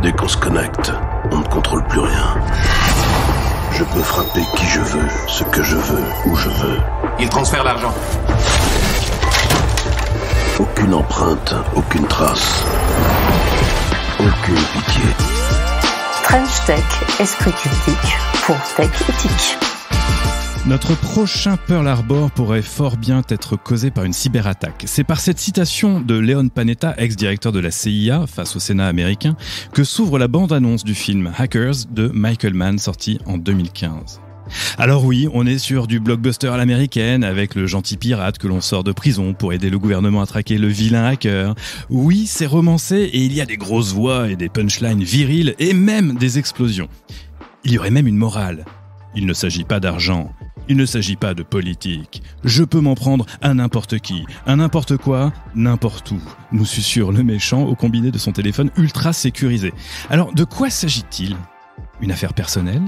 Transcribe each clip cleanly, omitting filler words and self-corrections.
Dès qu'on se connecte, on ne contrôle plus rien. Je peux frapper qui je veux, ce que je veux, où je veux. Il transfère l'argent. Aucune empreinte, aucune trace. Aucune pitié. French Tech, esprit critique pour tech éthique. Notre prochain Pearl Harbor pourrait fort bien être causé par une cyberattaque. C'est par cette citation de Leon Panetta, ex-directeur de la CIA, face au Sénat américain, que s'ouvre la bande-annonce du film Hackers de Michael Mann, sorti en 2015. Alors oui, on est sur du blockbuster à l'américaine, avec le gentil pirate que l'on sort de prison pour aider le gouvernement à traquer le vilain hacker. Oui, c'est romancé et il y a des grosses voix et des punchlines viriles et même des explosions. Il y aurait même une morale. Il ne s'agit pas d'argent. Il ne s'agit pas de politique. Je peux m'en prendre à n'importe qui, à n'importe quoi, n'importe où, nous susurre le méchant au combiné de son téléphone ultra sécurisé. Alors, de quoi s'agit-il ? Une affaire personnelle ?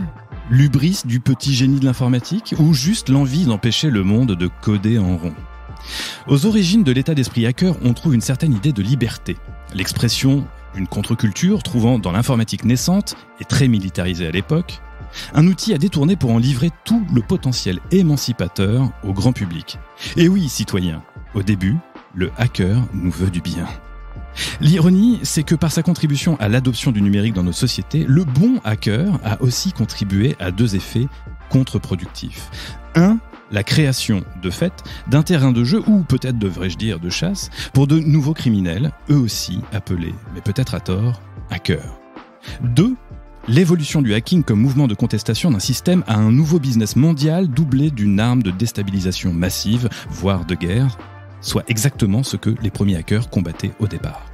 L'hubris du petit génie de l'informatique ? Ou juste l'envie d'empêcher le monde de coder en rond ? Aux origines de l'état d'esprit hacker, on trouve une certaine idée de liberté. L'expression d'une contre-culture trouvant dans l'informatique naissante et très militarisée à l'époque, un outil à détourner pour en livrer tout le potentiel émancipateur au grand public. Et oui, citoyens, au début, le hacker nous veut du bien. L'ironie, c'est que par sa contribution à l'adoption du numérique dans nos sociétés, le bon hacker a aussi contribué à deux effets contre-productifs. Un, la création, de fait, d'un terrain de jeu, ou peut-être devrais-je dire de chasse, pour de nouveaux criminels, eux aussi appelés, mais peut-être à tort, hackers. Deux, l'évolution du hacking comme mouvement de contestation d'un système à un nouveau business mondial doublé d'une arme de déstabilisation massive, voire de guerre, soit exactement ce que les premiers hackers combattaient au départ.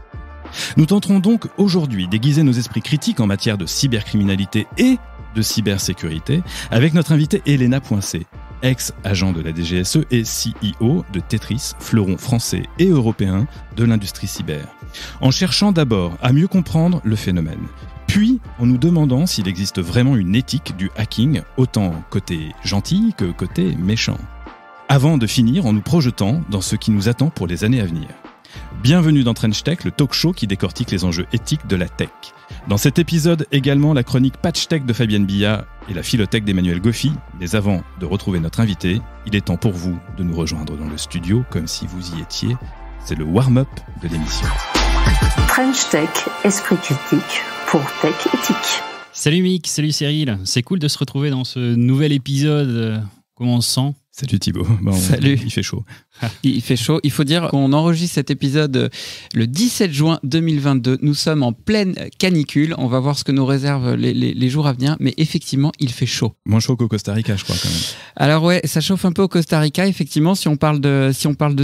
Nous tenterons donc aujourd'hui d'aiguiser nos esprits critiques en matière de cybercriminalité et de cybersécurité avec notre invitée Elena Poincé, ex-agent de la DGSE et CEO de Tetris, fleuron français et européen de l'industrie cyber, en cherchant d'abord à mieux comprendre le phénomène, puis en nous demandant s'il existe vraiment une éthique du hacking, autant côté gentil que côté méchant. Avant de finir en nous projetant dans ce qui nous attend pour les années à venir. Bienvenue dans French Tech, le talk show qui décortique les enjeux éthiques de la tech. Dans cet épisode également la chronique Patch Tech de Fabienne Billa et la philothèque d'Emmanuel Goffi. Mais avant de retrouver notre invité, il est temps pour vous de nous rejoindre dans le studio comme si vous y étiez. C'est le warm-up de l'émission. French Tech, esprit critique pour tech éthique. Salut Mick, salut Cyril. C'est cool de se retrouver dans ce nouvel épisode. Comment on se sent ? Salut Thibaut. Salut. Il fait chaud. Il fait chaud. Il faut dire qu'on enregistre cet épisode le 17 juin 2022. Nous sommes en pleine canicule. On va voir ce que nous réservent les jours à venir. Mais effectivement, il fait chaud. Moins chaud qu'au Costa Rica, je crois, quand même. Alors ouais, ça chauffe un peu au Costa Rica. Effectivement, si on parle de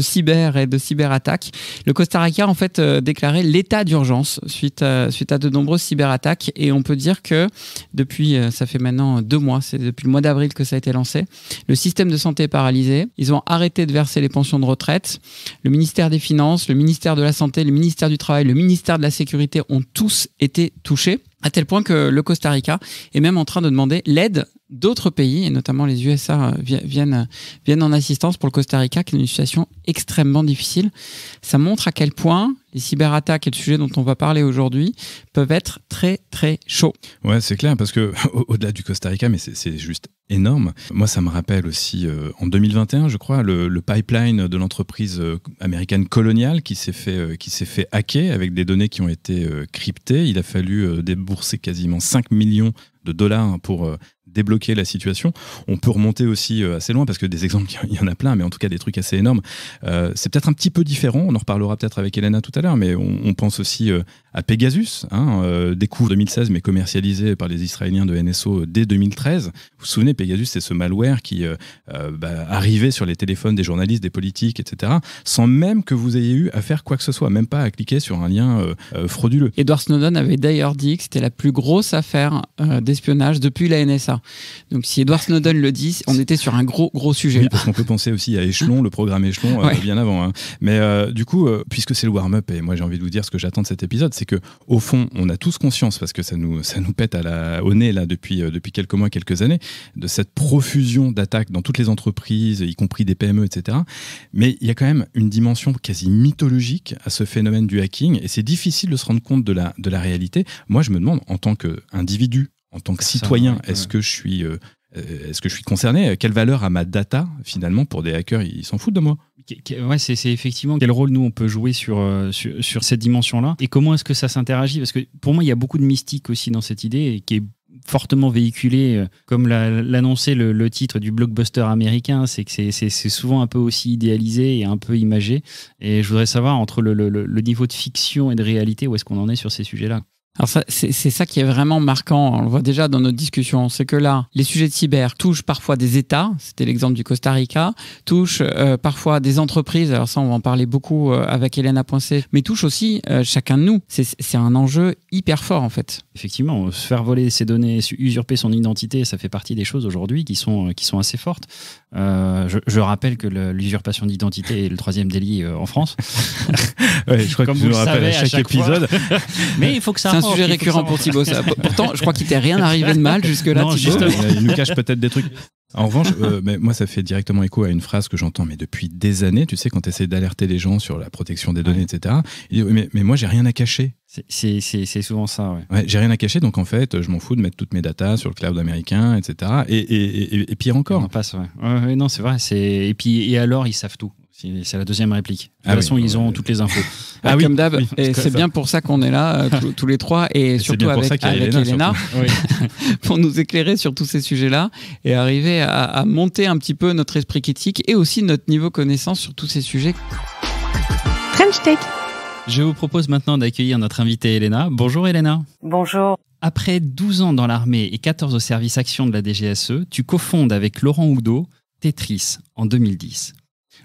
cyber et de cyberattaques, le Costa Rica, en fait, déclaré l'état d'urgence suite à de nombreuses cyberattaques. Et on peut dire que depuis, ça fait maintenant 2 mois, c'est depuis le mois d'avril que ça a été lancé, le système de santé est paralysé. Ils ont arrêté de verser les pensions de retraite. Le ministère des Finances, le ministère de la Santé, le ministère du Travail, le ministère de la Sécurité ont tous été touchés, à tel point que le Costa Rica est même en train de demander l'aide d'autres pays, et notamment les USA viennent en assistance pour le Costa Rica, qui est une situation extrêmement difficile. Ça montre à quel point les cyberattaques et le sujet dont on va parler aujourd'hui peuvent être très très chauds. Ouais, c'est clair, parce que au-delà du Costa Rica, mais c'est juste énorme. Moi, ça me rappelle aussi en 2021, je crois, le pipeline de l'entreprise américaine Colonial qui s'est fait hacker avec des données qui ont été cryptées. Il a fallu débourser quasiment 5 millions de dollars pour débloquer la situation. On peut remonter aussi assez loin parce que des exemples, il y en a plein, mais en tout cas des trucs assez énormes. C'est peut-être un petit peu différent, on en reparlera peut-être avec Elena tout à l'heure, mais on pense aussi à Pegasus, découvert en 2016 mais commercialisé par les Israéliens de NSO dès 2013. Vous vous souvenez, Pegasus, c'est ce malware qui arrivait sur les téléphones des journalistes, des politiques, etc., sans même que vous ayez eu à faire quoi que ce soit, même pas à cliquer sur un lien frauduleux. Edward Snowden avait d'ailleurs dit que c'était la plus grosse affaire d'espionnage depuis la NSA. Donc si Edward Snowden le dit, on était sur un gros sujet. Oui, parce qu'on peut penser aussi à Échelon, le programme Échelon, bien avant. Hein. Mais du coup, puisque c'est le warm-up, et moi j'ai envie de vous dire ce que j'attends de cet épisode, c'est que au fond, on a tous conscience, parce que ça nous pète au nez là depuis quelques mois, quelques années, de cette profusion d'attaques dans toutes les entreprises, y compris des PME, etc. Mais il y a quand même une dimension quasi mythologique à ce phénomène du hacking, et c'est difficile de se rendre compte de la réalité. Moi, je me demande, en tant qu'individu, en tant que citoyen, est-ce que je suis concerné? Quelle valeur a ma data, finalement, pour des hackers? Ils s'en foutent de moi. Ouais, c'est effectivement quel rôle nous on peut jouer sur cette dimension-là, et comment est-ce que ça s'interagit, parce que pour moi il y a beaucoup de mystique aussi dans cette idée, et qui est fortement véhiculé, comme l'annonçait le titre du blockbuster américain, c'est que c'est souvent un peu aussi idéalisé et un peu imagé, et je voudrais savoir entre le niveau de fiction et de réalité, où est-ce qu'on en est sur ces sujets-là. Alors c'est ça qui est vraiment marquant, on le voit déjà dans notre discussion, c'est que là, les sujets de cyber touchent parfois des États, c'était l'exemple du Costa Rica, touchent parfois des entreprises, alors ça on va en parler beaucoup avec Elena Poincet, mais touchent aussi chacun de nous. C'est un enjeu hyper fort en fait. Effectivement, se faire voler ses données, usurper son identité, ça fait partie des choses aujourd'hui qui sont assez fortes. Je rappelle que l'usurpation d'identité est le 3e délit en France. Ouais, je crois que vous le rappelle à chaque épisode. Mais il faut que ça. C'est un sujet récurrent pour Thibaut. Ça. Pourtant, je crois qu'il t'est rien arrivé de mal jusque-là, non, Thibaut. Il nous cache peut-être des trucs. En revanche, mais moi, ça fait directement écho à une phrase que j'entends mais depuis des années, tu sais, quand tu essaies d'alerter les gens sur la protection des données, etc. Il dit, mais moi, j'ai rien à cacher. C'est souvent ça, ouais. J'ai rien à cacher, donc en fait, je m'en fous de mettre toutes mes datas sur le cloud américain, etc. Et pire encore. On passe, ouais, non, c'est vrai. Et alors, ils savent tout. C'est la deuxième réplique. De toute façon, ils ont toutes les infos. Comme d'hab, et c'est bien pour ça qu'on est là, tous les trois, et surtout avec Elena, pour nous éclairer sur tous ces sujets-là, et arriver à monter un petit peu notre esprit critique, et aussi notre niveau connaissance sur tous ces sujets. French Tech. Je vous propose maintenant d'accueillir notre invitée Elena. Bonjour Elena. Bonjour. Après 12 ans dans l'armée et 14 au service action de la DGSE, tu cofondes avec Laurent Oudot Tetris en 2010.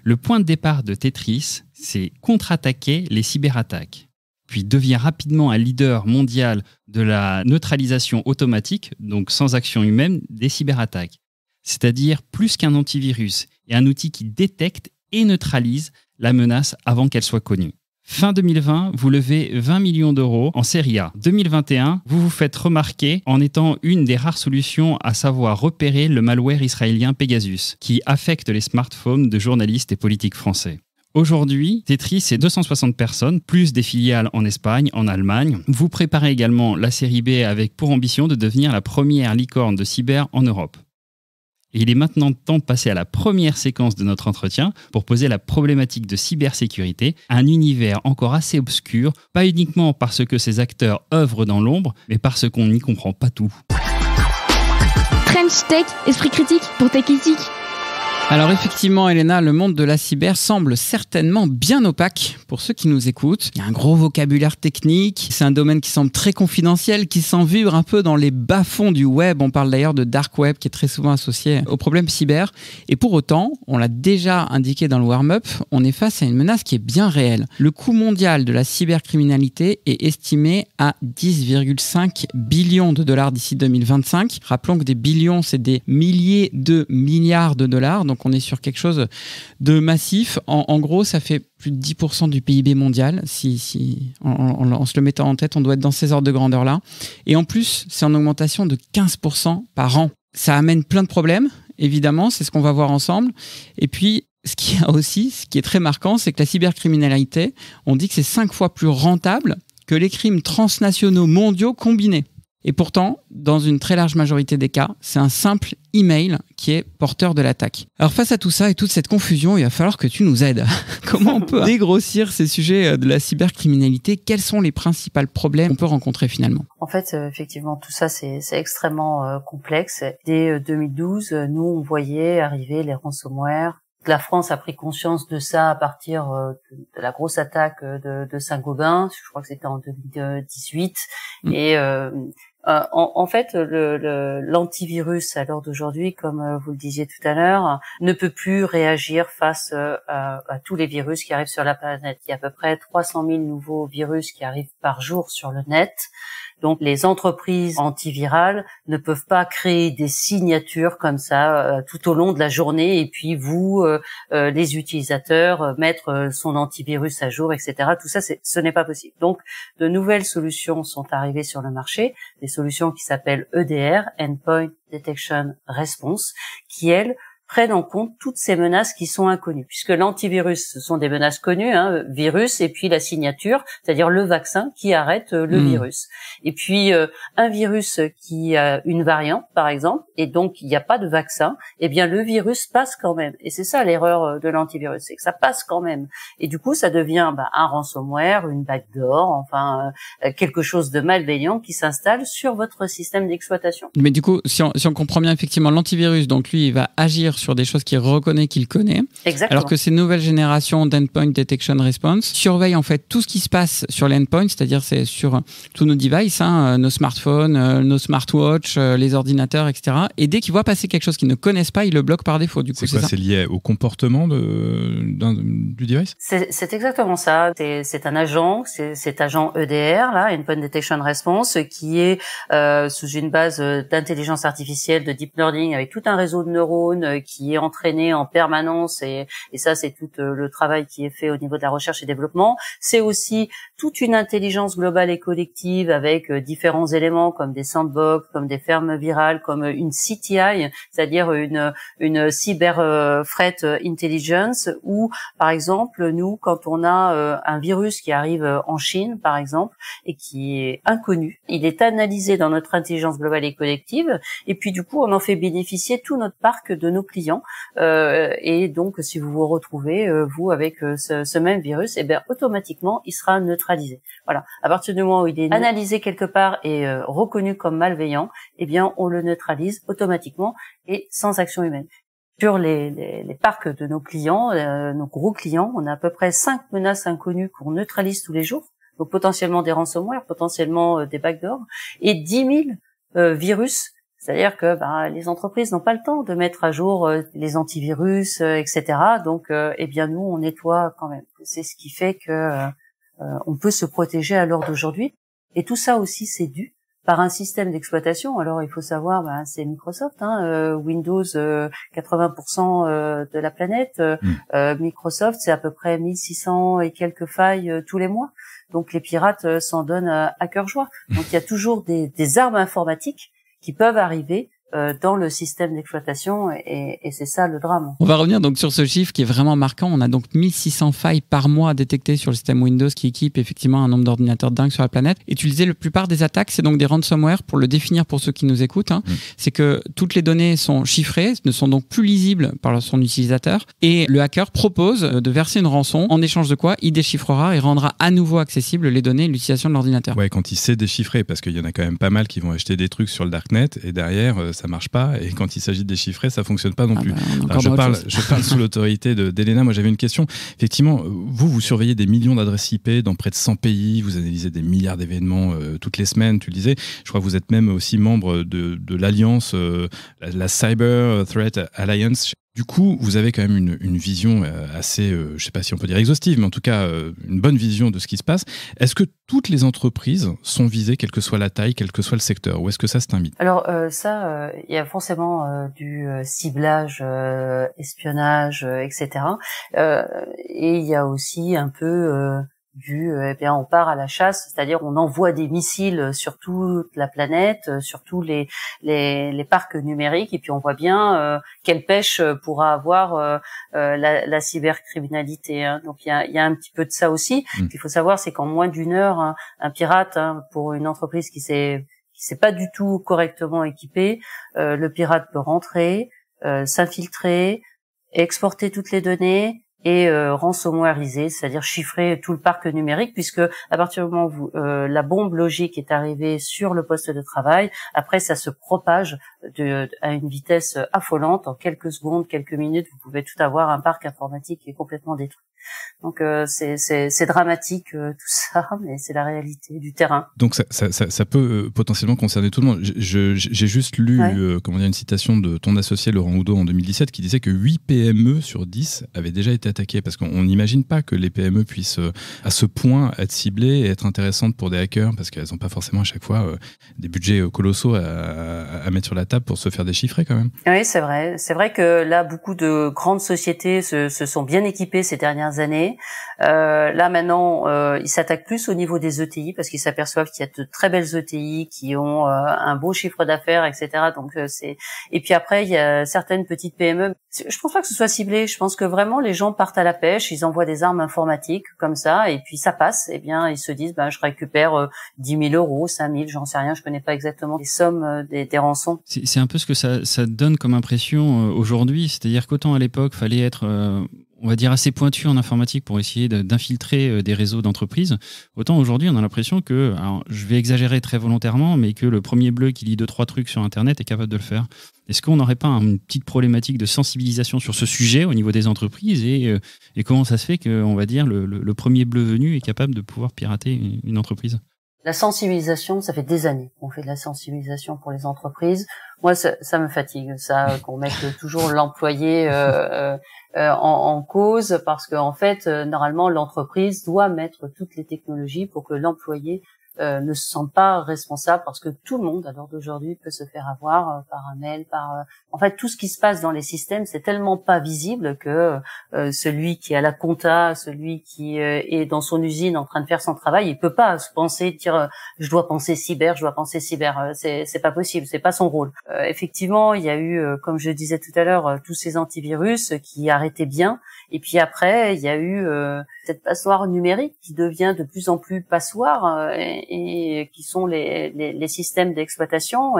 Le point de départ de Tetris, c'est contre-attaquer les cyberattaques, puis devient rapidement un leader mondial de la neutralisation automatique, donc sans action humaine, des cyberattaques. C'est-à-dire plus qu'un antivirus et un outil qui détecte et neutralise la menace avant qu'elle soit connue. Fin 2020, vous levez 20 millions d'euros en série A. 2021, vous vous faites remarquer en étant une des rares solutions à savoir repérer le malware israélien Pegasus, qui affecte les smartphones de journalistes et politiques français. Aujourd'hui, Tetris, c'est 260 personnes, plus des filiales en Espagne, en Allemagne. Vous préparez également la série B avec pour ambition de devenir la première licorne de cyber en Europe. Et il est maintenant temps de passer à la première séquence de notre entretien pour poser la problématique de cybersécurité, un univers encore assez obscur, pas uniquement parce que ses acteurs œuvrent dans l'ombre, mais parce qu'on n'y comprend pas tout. French Tech, esprit critique pour Tech Critique. Alors effectivement, Elena, le monde de la cyber semble certainement bien opaque pour ceux qui nous écoutent. Il y a un gros vocabulaire technique, c'est un domaine qui semble très confidentiel, qui s'envibre un peu dans les bas-fonds du web. On parle d'ailleurs de dark web qui est très souvent associé au problème cyber. Et pour autant, on l'a déjà indiqué dans le warm-up, on est face à une menace qui est bien réelle. Le coût mondial de la cybercriminalité est estimé à 10,5 billions de dollars d'ici 2025. Rappelons que des billions, c'est des milliers de milliards de dollars, donc on est sur quelque chose de massif. En gros, ça fait plus de 10% du PIB mondial. Si en se le mettant en tête, on doit être dans ces ordres de grandeur-là. Et en plus, c'est en augmentation de 15% par an. Ça amène plein de problèmes, évidemment, c'est ce qu'on va voir ensemble. Et puis, ce qui est très marquant, c'est que la cybercriminalité, on dit que c'est 5 fois plus rentable que les crimes transnationaux mondiaux combinés. Et pourtant, dans une très large majorité des cas, c'est un simple email qui est porteur de l'attaque. Alors face à tout ça et toute cette confusion, il va falloir que tu nous aides. Comment on peut dégrossir ces sujets de la cybercriminalité? Quels sont les principaux problèmes qu'on peut rencontrer finalement? En fait, effectivement, tout ça, c'est extrêmement complexe. Dès 2012, nous, on voyait arriver les ransomware. La France a pris conscience de ça à partir de la grosse attaque de Saint-Gobain. Je crois que c'était en 2018. Et en fait, l'antivirus à l'heure d'aujourd'hui, comme vous le disiez tout à l'heure, ne peut plus réagir face à tous les virus qui arrivent sur la planète. Il y a à peu près 300 000 nouveaux virus qui arrivent par jour sur le net. Donc les entreprises antivirales ne peuvent pas créer des signatures comme ça tout au long de la journée et puis vous, les utilisateurs, mettre son antivirus à jour, etc. Tout ça, ce n'est pas possible. Donc de nouvelles solutions sont arrivées sur le marché, des solutions qui s'appellent EDR, Endpoint Detection Response, qui elles prennent en compte toutes ces menaces qui sont inconnues, puisque l'antivirus, ce sont des menaces connues, virus, et puis la signature, c'est-à-dire le vaccin qui arrête le virus. Et puis un virus qui a une variante, par exemple, et donc il n'y a pas de vaccin, eh bien le virus passe quand même. Et c'est ça l'erreur de l'antivirus, c'est que ça passe quand même. Et du coup, ça devient un ransomware, une backdoor, enfin quelque chose de malveillant qui s'installe sur votre système d'exploitation. Mais du coup, si on comprend bien, effectivement, l'antivirus, donc lui, il va agir sur des choses qu'il reconnaît, qu'il connaît. Exactement. Alors que ces nouvelles générations d'Endpoint Detection Response surveillent en fait tout ce qui se passe sur l'endpoint, c'est-à-dire c'est sur tous nos devices, nos smartphones, nos smartwatches, les ordinateurs, etc. Et dès qu'ils voient passer quelque chose qu'ils ne connaissent pas, ils le bloquent par défaut. Du coup, c'est lié au comportement du device? C'est exactement ça. C'est un agent, cet agent EDR, là, Endpoint Detection Response, qui est sous une base d'intelligence artificielle, de deep learning, avec tout un réseau de neurones qui est entraîné en permanence, et ça c'est tout le travail qui est fait au niveau de la recherche et développement. C'est aussi toute une intelligence globale et collective avec différents éléments comme des sandbox, comme des fermes virales, comme une CTI, c'est-à-dire une cyber threat intelligence, où par exemple nous, quand on a un virus qui arrive en Chine par exemple et qui est inconnu, il est analysé dans notre intelligence globale et collective, et puis du coup on en fait bénéficier tout notre parc de nos clients, et donc si vous vous retrouvez vous avec ce même virus, et bien automatiquement il sera neutralisé. Voilà, à partir du moment où il est analysé quelque part et reconnu comme malveillant, eh bien on le neutralise automatiquement et sans action humaine. Sur les parcs de nos clients, nos gros clients, on a à peu près 5 menaces inconnues qu'on neutralise tous les jours, donc potentiellement des ransomware, potentiellement des backdoors, et 10 000 virus. C'est-à-dire que les entreprises n'ont pas le temps de mettre à jour les antivirus, etc. Donc, eh bien nous, on nettoie quand même. C'est ce qui fait que on peut se protéger à l'heure d'aujourd'hui. Et tout ça aussi, c'est dû par un système d'exploitation. Alors, il faut savoir, c'est Microsoft, Windows, 80% de la planète. Microsoft, c'est à peu près 1600 et quelques failles tous les mois. Donc, les pirates s'en donnent à cœur joie. Donc, il y a toujours des armes informatiques qui peuvent arriver dans le système d'exploitation, et c'est ça le drame. On va revenir donc sur ce chiffre qui est vraiment marquant. On a donc 1600 failles par mois détectées sur le système Windows, qui équipe effectivement un nombre d'ordinateurs dingue sur la planète. Et tu disais, la plupart des attaques, c'est donc des ransomware. Pour le définir pour ceux qui nous écoutent, c'est que toutes les données sont chiffrées, ne sont donc plus lisibles par son utilisateur, et le hacker propose de verser une rançon, en échange de quoi il déchiffrera et rendra à nouveau accessibles les données et l'utilisation de l'ordinateur. Ouais, quand il sait déchiffrer, parce qu'il y en a quand même pas mal qui vont acheter des trucs sur le darknet, et derrière ça marche pas, et quand il s'agit de déchiffrer, ça fonctionne pas non plus. Alors, je parle sous l'autorité d'Elena. Moi, j'avais une question. Effectivement, vous surveillez des millions d'adresses IP dans près de 100 pays, vous analysez des milliards d'événements toutes les semaines, tu le disais. Je crois que vous êtes même aussi membre de l'alliance, la Cyber Threat Alliance. Du coup, vous avez quand même une vision assez, je ne sais pas si on peut dire exhaustive, mais en tout cas une bonne vision de ce qui se passe. Est-ce que toutes les entreprises sont visées, quelle que soit la taille, quel que soit le secteur, ou est-ce que ça c'est un mythe? Alors il y a forcément du ciblage, espionnage, etc. Et il y a aussi un peu on part à la chasse, c'est-à-dire on envoie des missiles sur toute la planète, sur tous les parcs numériques, et puis on voit bien quelle pêche pourra avoir la cybercriminalité. Donc il y a un petit peu de ça aussi. Il faut savoir, c'est qu'en moins d'une heure, un pirate, pour une entreprise qui s'est pas du tout correctement équipée, le pirate peut rentrer, s'infiltrer, exporter toutes les données et ransomwareiser, c'est-à-dire chiffrer tout le parc numérique, puisque à partir du moment où la bombe logique est arrivée sur le poste de travail, après ça se propage à une vitesse affolante. En quelques secondes, quelques minutes, vous pouvez tout avoir, un parc informatique qui est complètement détruit. Donc c'est dramatique tout ça, mais c'est la réalité du terrain. Donc ça peut potentiellement concerner tout le monde. J'ai juste lu une citation de ton associé Laurent Oudot en 2017 qui disait que 8 PME sur 10 avaient déjà été attaqué? Parce qu'on n'imagine pas que les PME puissent à ce point être ciblées et être intéressantes pour des hackers, parce qu'elles n'ont pas forcément à chaque fois des budgets colossaux à mettre sur la table pour se faire déchiffrer quand même. Oui, c'est vrai. C'est vrai que là, beaucoup de grandes sociétés se sont bien équipées ces dernières années. Là maintenant, ils s'attaquent plus au niveau des ETI parce qu'ils s'aperçoivent qu'il y a de très belles ETI qui ont un beau chiffre d'affaires, etc. Donc et puis après il y a certaines petites PME. Je pense pas que ce soit ciblé. Je pense que vraiment les gens partent à la pêche, ils envoient des armes informatiques comme ça et puis ça passe. Eh bien ils se disent je récupère 10 000 euros, 5 000, j'en sais rien, je connais pas exactement les sommes des rançons. C'est un peu ce que ça donne comme impression aujourd'hui, c'est-à-dire qu'autant à l'époque fallait être on va dire assez pointu en informatique pour essayer d'infiltrer des réseaux d'entreprises. Autant aujourd'hui, on a l'impression que, alors je vais exagérer très volontairement, mais que le premier bleu qui lit 2-3 trucs sur Internet est capable de le faire. Est-ce qu'on n'aurait pas une petite problématique de sensibilisation sur ce sujet au niveau des entreprises et comment ça se fait que, on va dire, le premier bleu venu est capable de pouvoir pirater une entreprise? La sensibilisation, ça fait des années qu'on fait de la sensibilisation pour les entreprises. Moi, ça me fatigue, ça, qu'on mette toujours l'employé en cause, parce que en fait, normalement, l'entreprise doit mettre toutes les technologies pour que l'employé ne se sent pas responsable, parce que tout le monde, à l'heure d'aujourd'hui, peut se faire avoir par un mail, en fait, tout ce qui se passe dans les systèmes, c'est tellement pas visible que celui qui est à la compta, celui qui est dans son usine en train de faire son travail, il peut pas se penser, dire je dois penser cyber, c'est pas possible, c'est pas son rôle. Effectivement, il y a eu, comme je disais tout à l'heure, tous ces antivirus qui arrêtaient bien, et puis après, il y a eu cette passoire numérique qui devient de plus en plus passoire et qui sont les systèmes d'exploitation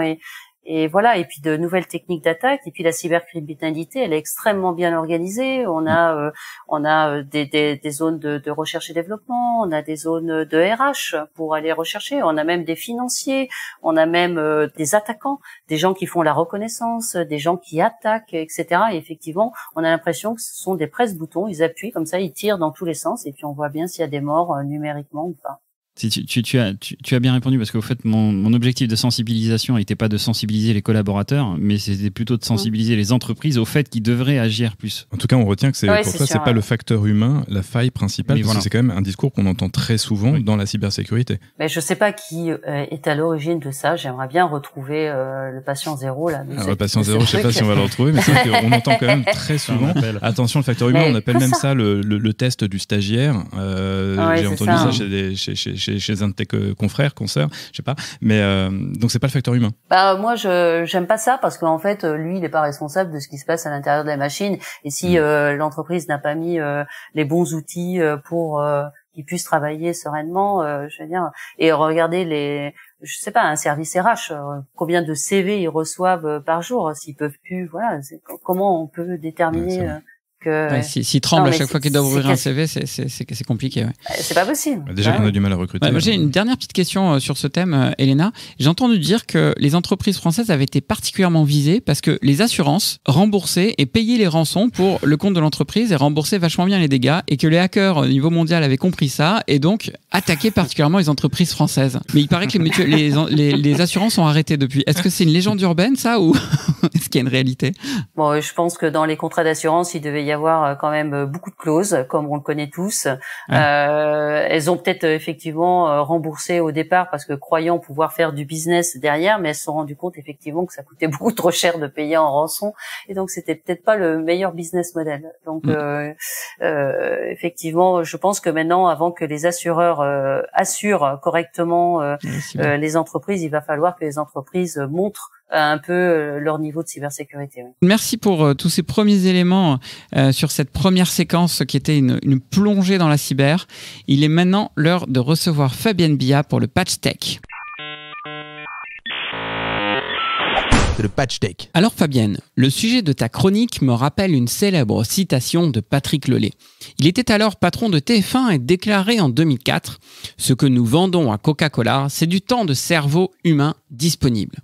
et voilà, et puis de nouvelles techniques d'attaque, et puis la cybercriminalité, elle est extrêmement bien organisée. On a des zones de recherche et développement, on a des zones de RH pour aller rechercher, on a même des financiers, on a même des attaquants, des gens qui font la reconnaissance, des gens qui attaquent, etc. Et effectivement, on a l'impression que ce sont des presse-boutons, ils appuient comme ça, ils tirent dans tous les sens, et puis on voit bien s'il y a des morts numériquement ou pas. Tu as bien répondu, parce qu'au fait, mon objectif de sensibilisation n'était pas de sensibiliser les collaborateurs, mais c'était plutôt de sensibiliser les entreprises au fait qu'ils devraient agir plus. En tout cas, on retient que c'est pas le facteur humain, la faille principale, parce que c'est quand même un discours qu'on entend très souvent dans la cybersécurité. Mais je sais pas qui est à l'origine de ça. J'aimerais bien retrouver le patient zéro là. Alors, le patient zéro, je sais pas si on va le retrouver, mais c'est vrai qu'on entend quand même très souvent. Attention, le facteur humain, on appelle même ça le test du stagiaire. J'ai entendu ça chez un de tes confrères, consoeurs, je sais pas. Mais donc c'est pas le facteur humain. Moi j'aime pas ça, parce qu'en fait lui il est pas responsable de ce qui se passe à l'intérieur de la machine, et si l'entreprise n'a pas mis les bons outils pour qu'ils puissent travailler sereinement, je veux dire, et regardez je sais pas, un service RH, combien de CV ils reçoivent par jour, s'ils peuvent plus, voilà, comment on peut déterminer s'ils tremblent à chaque fois qu'ils doivent ouvrir un CV, c'est compliqué. Ouais. C'est pas possible. Déjà qu'on a du mal à recruter. J'ai une dernière petite question sur ce thème, Elena. J'ai entendu dire que les entreprises françaises avaient été particulièrement visées parce que les assurances remboursaient et payaient les rançons pour le compte de l'entreprise et remboursaient vachement bien les dégâts, et que les hackers au niveau mondial avaient compris ça et donc attaquaient particulièrement les entreprises françaises. Mais il paraît que les assurances ont arrêté depuis. Est-ce que c'est une légende urbaine, ça, ou est-ce qu'il y a une réalité? Bon, je pense que dans les contrats d'assurance, il devait y avoir quand même beaucoup de clauses, comme on le connaît tous. Elles ont peut-être effectivement remboursé au départ parce que croyant pouvoir faire du business derrière, mais elles se sont rendues compte effectivement que ça coûtait beaucoup trop cher de payer en rançon, et donc c'était peut-être pas le meilleur business model. Donc effectivement, je pense que maintenant, avant que les assureurs assurent correctement les entreprises, il va falloir que les entreprises montrent un peu leur niveau de cybersécurité. Oui. Merci pour tous ces premiers éléments sur cette première séquence qui était une plongée dans la cyber. Il est maintenant l'heure de recevoir Fabienne Bia pour le Patch Tech. Le Patch Tech. Alors Fabienne, le sujet de ta chronique me rappelle une célèbre citation de Patrick Lelay. Il était alors patron de TF1 et déclarait en 2004 « Ce que nous vendons à Coca-Cola, c'est du temps de cerveau humain disponible ».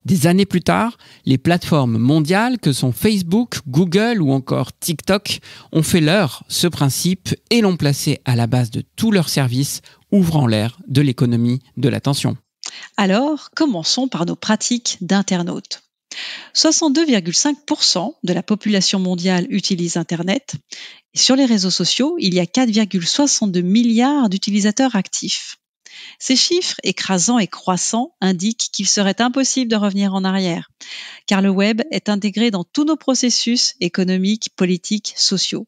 Des années plus tard, les plateformes mondiales que sont Facebook, Google ou encore TikTok ont fait leur ce principe et l'ont placé à la base de tous leurs services, ouvrant l'ère de l'économie de l'attention. Alors, commençons par nos pratiques d'internautes. 62,5% de la population mondiale utilise Internet. Et sur les réseaux sociaux, il y a 4,62 milliards d'utilisateurs actifs. Ces chiffres écrasants et croissants indiquent qu'il serait impossible de revenir en arrière, car le web est intégré dans tous nos processus économiques, politiques, sociaux.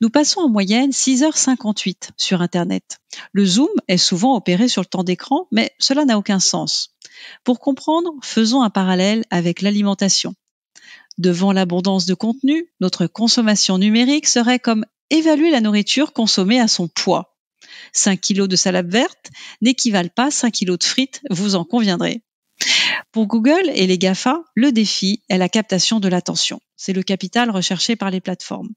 Nous passons en moyenne 6h58 sur Internet. Le zoom est souvent opéré sur le temps d'écran, mais cela n'a aucun sens. Pour comprendre, faisons un parallèle avec l'alimentation. Devant l'abondance de contenu, notre consommation numérique serait comme évaluer la nourriture consommée à son poids. 5 kilos de salade verte n'équivalent pas à 5 kilos de frites, vous en conviendrez. Pour Google et les GAFA, le défi est la captation de l'attention. C'est le capital recherché par les plateformes.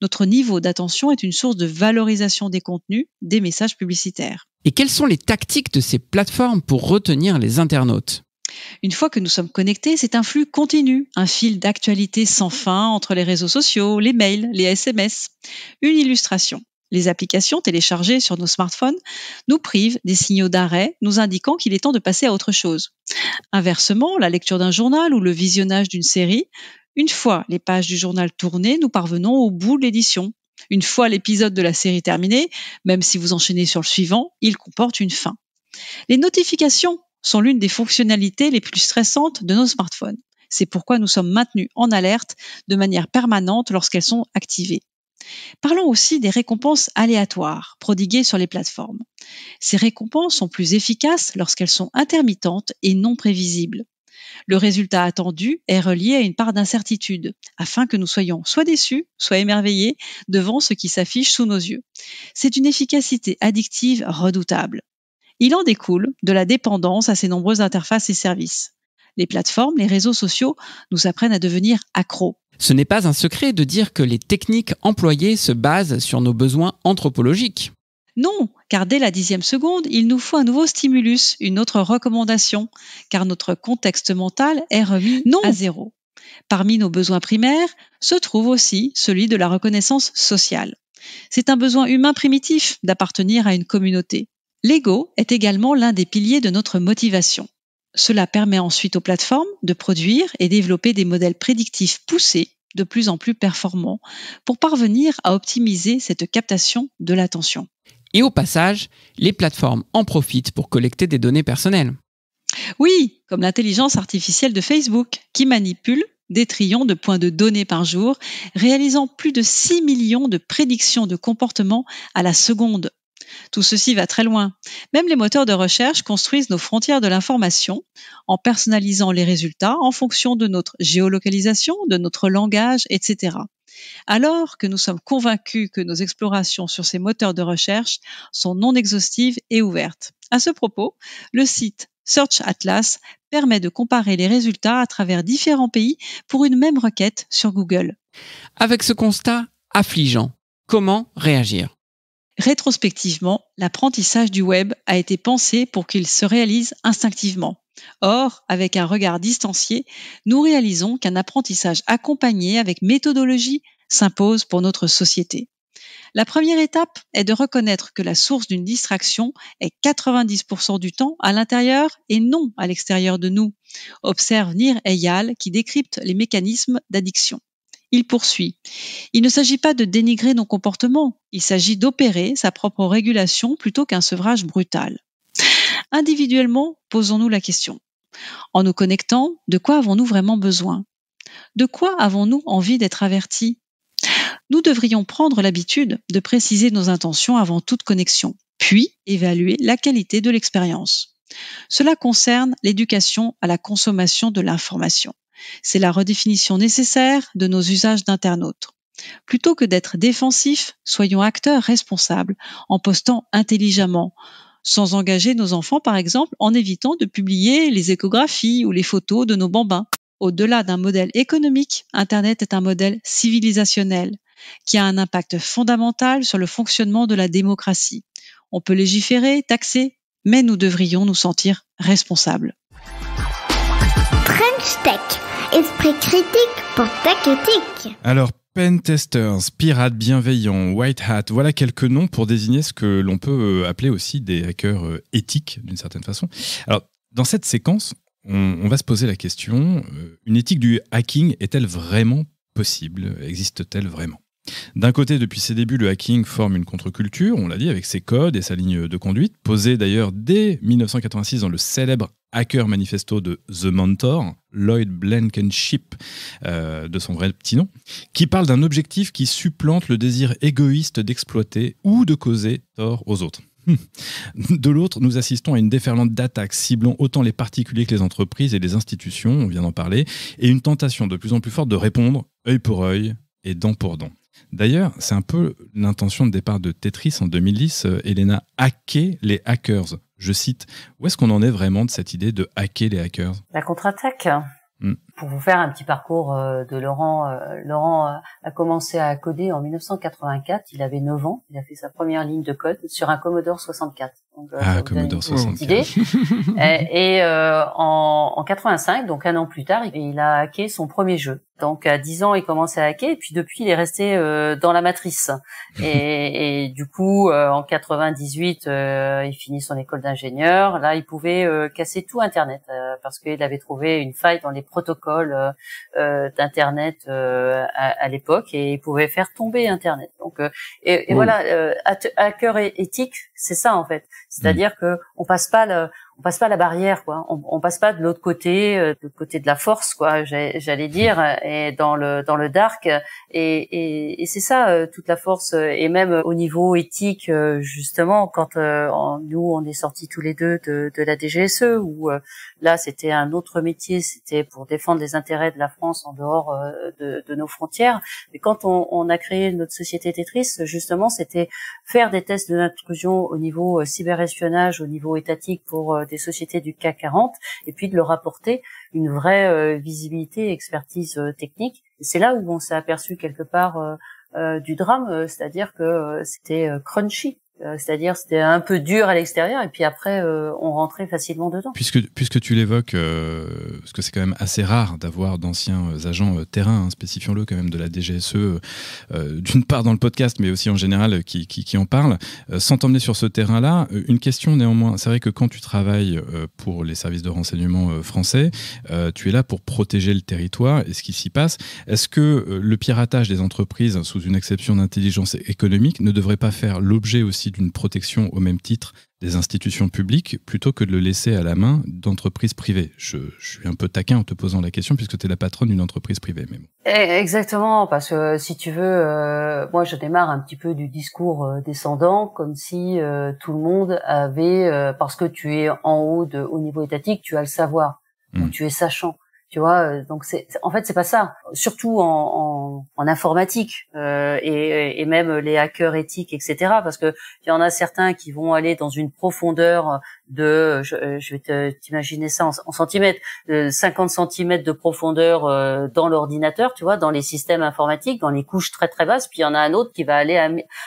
Notre niveau d'attention est une source de valorisation des contenus, des messages publicitaires. Et quelles sont les tactiques de ces plateformes pour retenir les internautes ? Une fois que nous sommes connectés, c'est un flux continu, un fil d'actualité sans fin entre les réseaux sociaux, les mails, les SMS. Une illustration. Les applications téléchargées sur nos smartphones nous privent des signaux d'arrêt, nous indiquant qu'il est temps de passer à autre chose. Inversement, la lecture d'un journal ou le visionnage d'une série, une fois les pages du journal tournées, nous parvenons au bout de l'édition. Une fois l'épisode de la série terminé, même si vous enchaînez sur le suivant, il comporte une fin. Les notifications sont l'une des fonctionnalités les plus stressantes de nos smartphones. C'est pourquoi nous sommes maintenus en alerte de manière permanente lorsqu'elles sont activées. Parlons aussi des récompenses aléatoires prodiguées sur les plateformes. Ces récompenses sont plus efficaces lorsqu'elles sont intermittentes et non prévisibles. Le résultat attendu est relié à une part d'incertitude, afin que nous soyons soit déçus, soit émerveillés devant ce qui s'affiche sous nos yeux. C'est une efficacité addictive redoutable. Il en découle de la dépendance à ces nombreuses interfaces et services. Les plateformes, les réseaux sociaux nous apprennent à devenir accros. Ce n'est pas un secret de dire que les techniques employées se basent sur nos besoins anthropologiques. Non, car dès la 10e seconde, il nous faut un nouveau stimulus, une autre recommandation, car notre contexte mental est remis à zéro. Parmi nos besoins primaires se trouve aussi celui de la reconnaissance sociale. C'est un besoin humain primitif d'appartenir à une communauté. L'ego est également l'un des piliers de notre motivation. Cela permet ensuite aux plateformes de produire et développer des modèles prédictifs poussés, de plus en plus performants, pour parvenir à optimiser cette captation de l'attention. Et au passage, les plateformes en profitent pour collecter des données personnelles. Oui, comme l'intelligence artificielle de Facebook, qui manipule des trillions de points de données par jour, réalisant plus de 6 millions de prédictions de comportement à la seconde. Tout ceci va très loin. Même les moteurs de recherche construisent nos frontières de l'information en personnalisant les résultats en fonction de notre géolocalisation, de notre langage, etc. Alors que nous sommes convaincus que nos explorations sur ces moteurs de recherche sont non exhaustives et ouvertes. À ce propos, le site Search Atlas permet de comparer les résultats à travers différents pays pour une même requête sur Google. Avec ce constat affligeant, comment réagir ? Rétrospectivement, l'apprentissage du web a été pensé pour qu'il se réalise instinctivement. Or, avec un regard distancié, nous réalisons qu'un apprentissage accompagné avec méthodologie s'impose pour notre société. La première étape est de reconnaître que la source d'une distraction est 90% du temps à l'intérieur et non à l'extérieur de nous, observe Nir Eyal qui décrypte les mécanismes d'addiction. Il poursuit. Il ne s'agit pas de dénigrer nos comportements, il s'agit d'opérer sa propre régulation plutôt qu'un sevrage brutal. Individuellement, posons-nous la question. En nous connectant, de quoi avons-nous vraiment besoin ? De quoi avons-nous envie d'être avertis ? Nous devrions prendre l'habitude de préciser nos intentions avant toute connexion, puis évaluer la qualité de l'expérience. Cela concerne l'éducation à la consommation de l'information. C'est la redéfinition nécessaire de nos usages d'internautes. Plutôt que d'être défensifs, soyons acteurs responsables en postant intelligemment, sans engager nos enfants par exemple en évitant de publier les échographies ou les photos de nos bambins. Au-delà d'un modèle économique, Internet est un modèle civilisationnel qui a un impact fondamental sur le fonctionnement de la démocratie. On peut légiférer, taxer, mais nous devrions nous sentir responsables. French Tech, esprit critique pour Tech Éthique. Alors, Pentesters, pirates bienveillants, White Hat, voilà quelques noms pour désigner ce que l'on peut appeler aussi des hackers éthiques d'une certaine façon. Alors, dans cette séquence, on va se poser la question, une éthique du hacking est-elle vraiment possible? Existe-t-elle vraiment? D'un côté, depuis ses débuts, le hacking forme une contre-culture, on l'a dit, avec ses codes et sa ligne de conduite, posée d'ailleurs dès 1986 dans le célèbre Hacker Manifesto de The Mentor, Lloyd Blankenship, de son vrai petit nom, qui parle d'un objectif qui supplante le désir égoïste d'exploiter ou de causer tort aux autres. De l'autre, nous assistons à une déferlante d'attaques ciblant autant les particuliers que les entreprises et les institutions, on vient d'en parler, et une tentation de plus en plus forte de répondre œil pour œil et dent pour dent. D'ailleurs, c'est un peu l'intention de départ de Tetris en 2010, Elena, hacker les hackers. Je cite, où est-ce qu'on en est vraiment de cette idée de hacker les hackers? La contre-attaque. Pour vous faire un petit parcours de Laurent, Laurent a commencé à coder en 1984, il avait 9 ans, il a fait sa première ligne de code sur un Commodore 64. Donc, Commodore 64. Et en 85, donc un an plus tard, il a hacké son premier jeu. Donc à 10 ans, il commence à hacker, et puis depuis, il est resté dans la matrice. Et du coup, en 98, il finit son école d'ingénieur. Là, il pouvait casser tout Internet parce qu'il avait trouvé une faille dans les protocoles d'Internet à l'époque, et il pouvait faire tomber Internet. Donc voilà, hacker éthique, c'est ça en fait. C'est-à-dire que on passe pas la barrière, quoi. On passe pas de l'autre côté, de la force, quoi. J'allais dire, et dans le dark. Et c'est ça toute la force. Et même au niveau éthique, justement, quand nous on est sortis tous les deux de la DGSE, où là c'était un autre métier, c'était pour défendre les intérêts de la France en dehors de nos frontières. Mais quand on a créé notre société Tetris, justement, c'était faire des tests d'intrusion au niveau cyberespionnage, au niveau étatique pour des sociétés du CAC 40, et puis de leur apporter une vraie visibilité et expertise technique. Et c'est là où on s'est aperçu quelque part du drame, c'est-à-dire que c'était crunchy. C'est-à-dire c'était un peu dur à l'extérieur, et puis après on rentrait facilement dedans. Puisque tu l'évoques, parce que c'est quand même assez rare d'avoir d'anciens agents terrain, spécifions-le quand même, de la DGSE, d'une part dans le podcast, mais aussi en général qui en parlent. Sans t'emmener sur ce terrain-là, une question néanmoins. C'est vrai que quand tu travailles pour les services de renseignement français, tu es là pour protéger le territoire et ce qui s'y passe. Est-ce que le piratage des entreprises sous une exception d'intelligence économique ne devrait pas faire l'objet aussi d'une protection au même titre des institutions publiques plutôt que de le laisser à la main d'entreprises privées? Je suis un peu taquin en te posant la question puisque tu es la patronne d'une entreprise privée. Mais bon. Exactement, parce que si tu veux, moi je démarre un petit peu du discours descendant, comme si tout le monde avait, parce que tu es en haut au niveau étatique, tu as le savoir, donc tu es sachant. Tu vois, donc en fait c'est pas ça. Surtout en informatique et même les hackers éthiques, etc. Parce que il y en a certains qui vont aller dans une profondeur de, je vais t'imaginer ça en centimètres, 50 centimètres de profondeur dans l'ordinateur, tu vois, dans les systèmes informatiques, dans les couches très très basses. Puis il y en a un autre qui va aller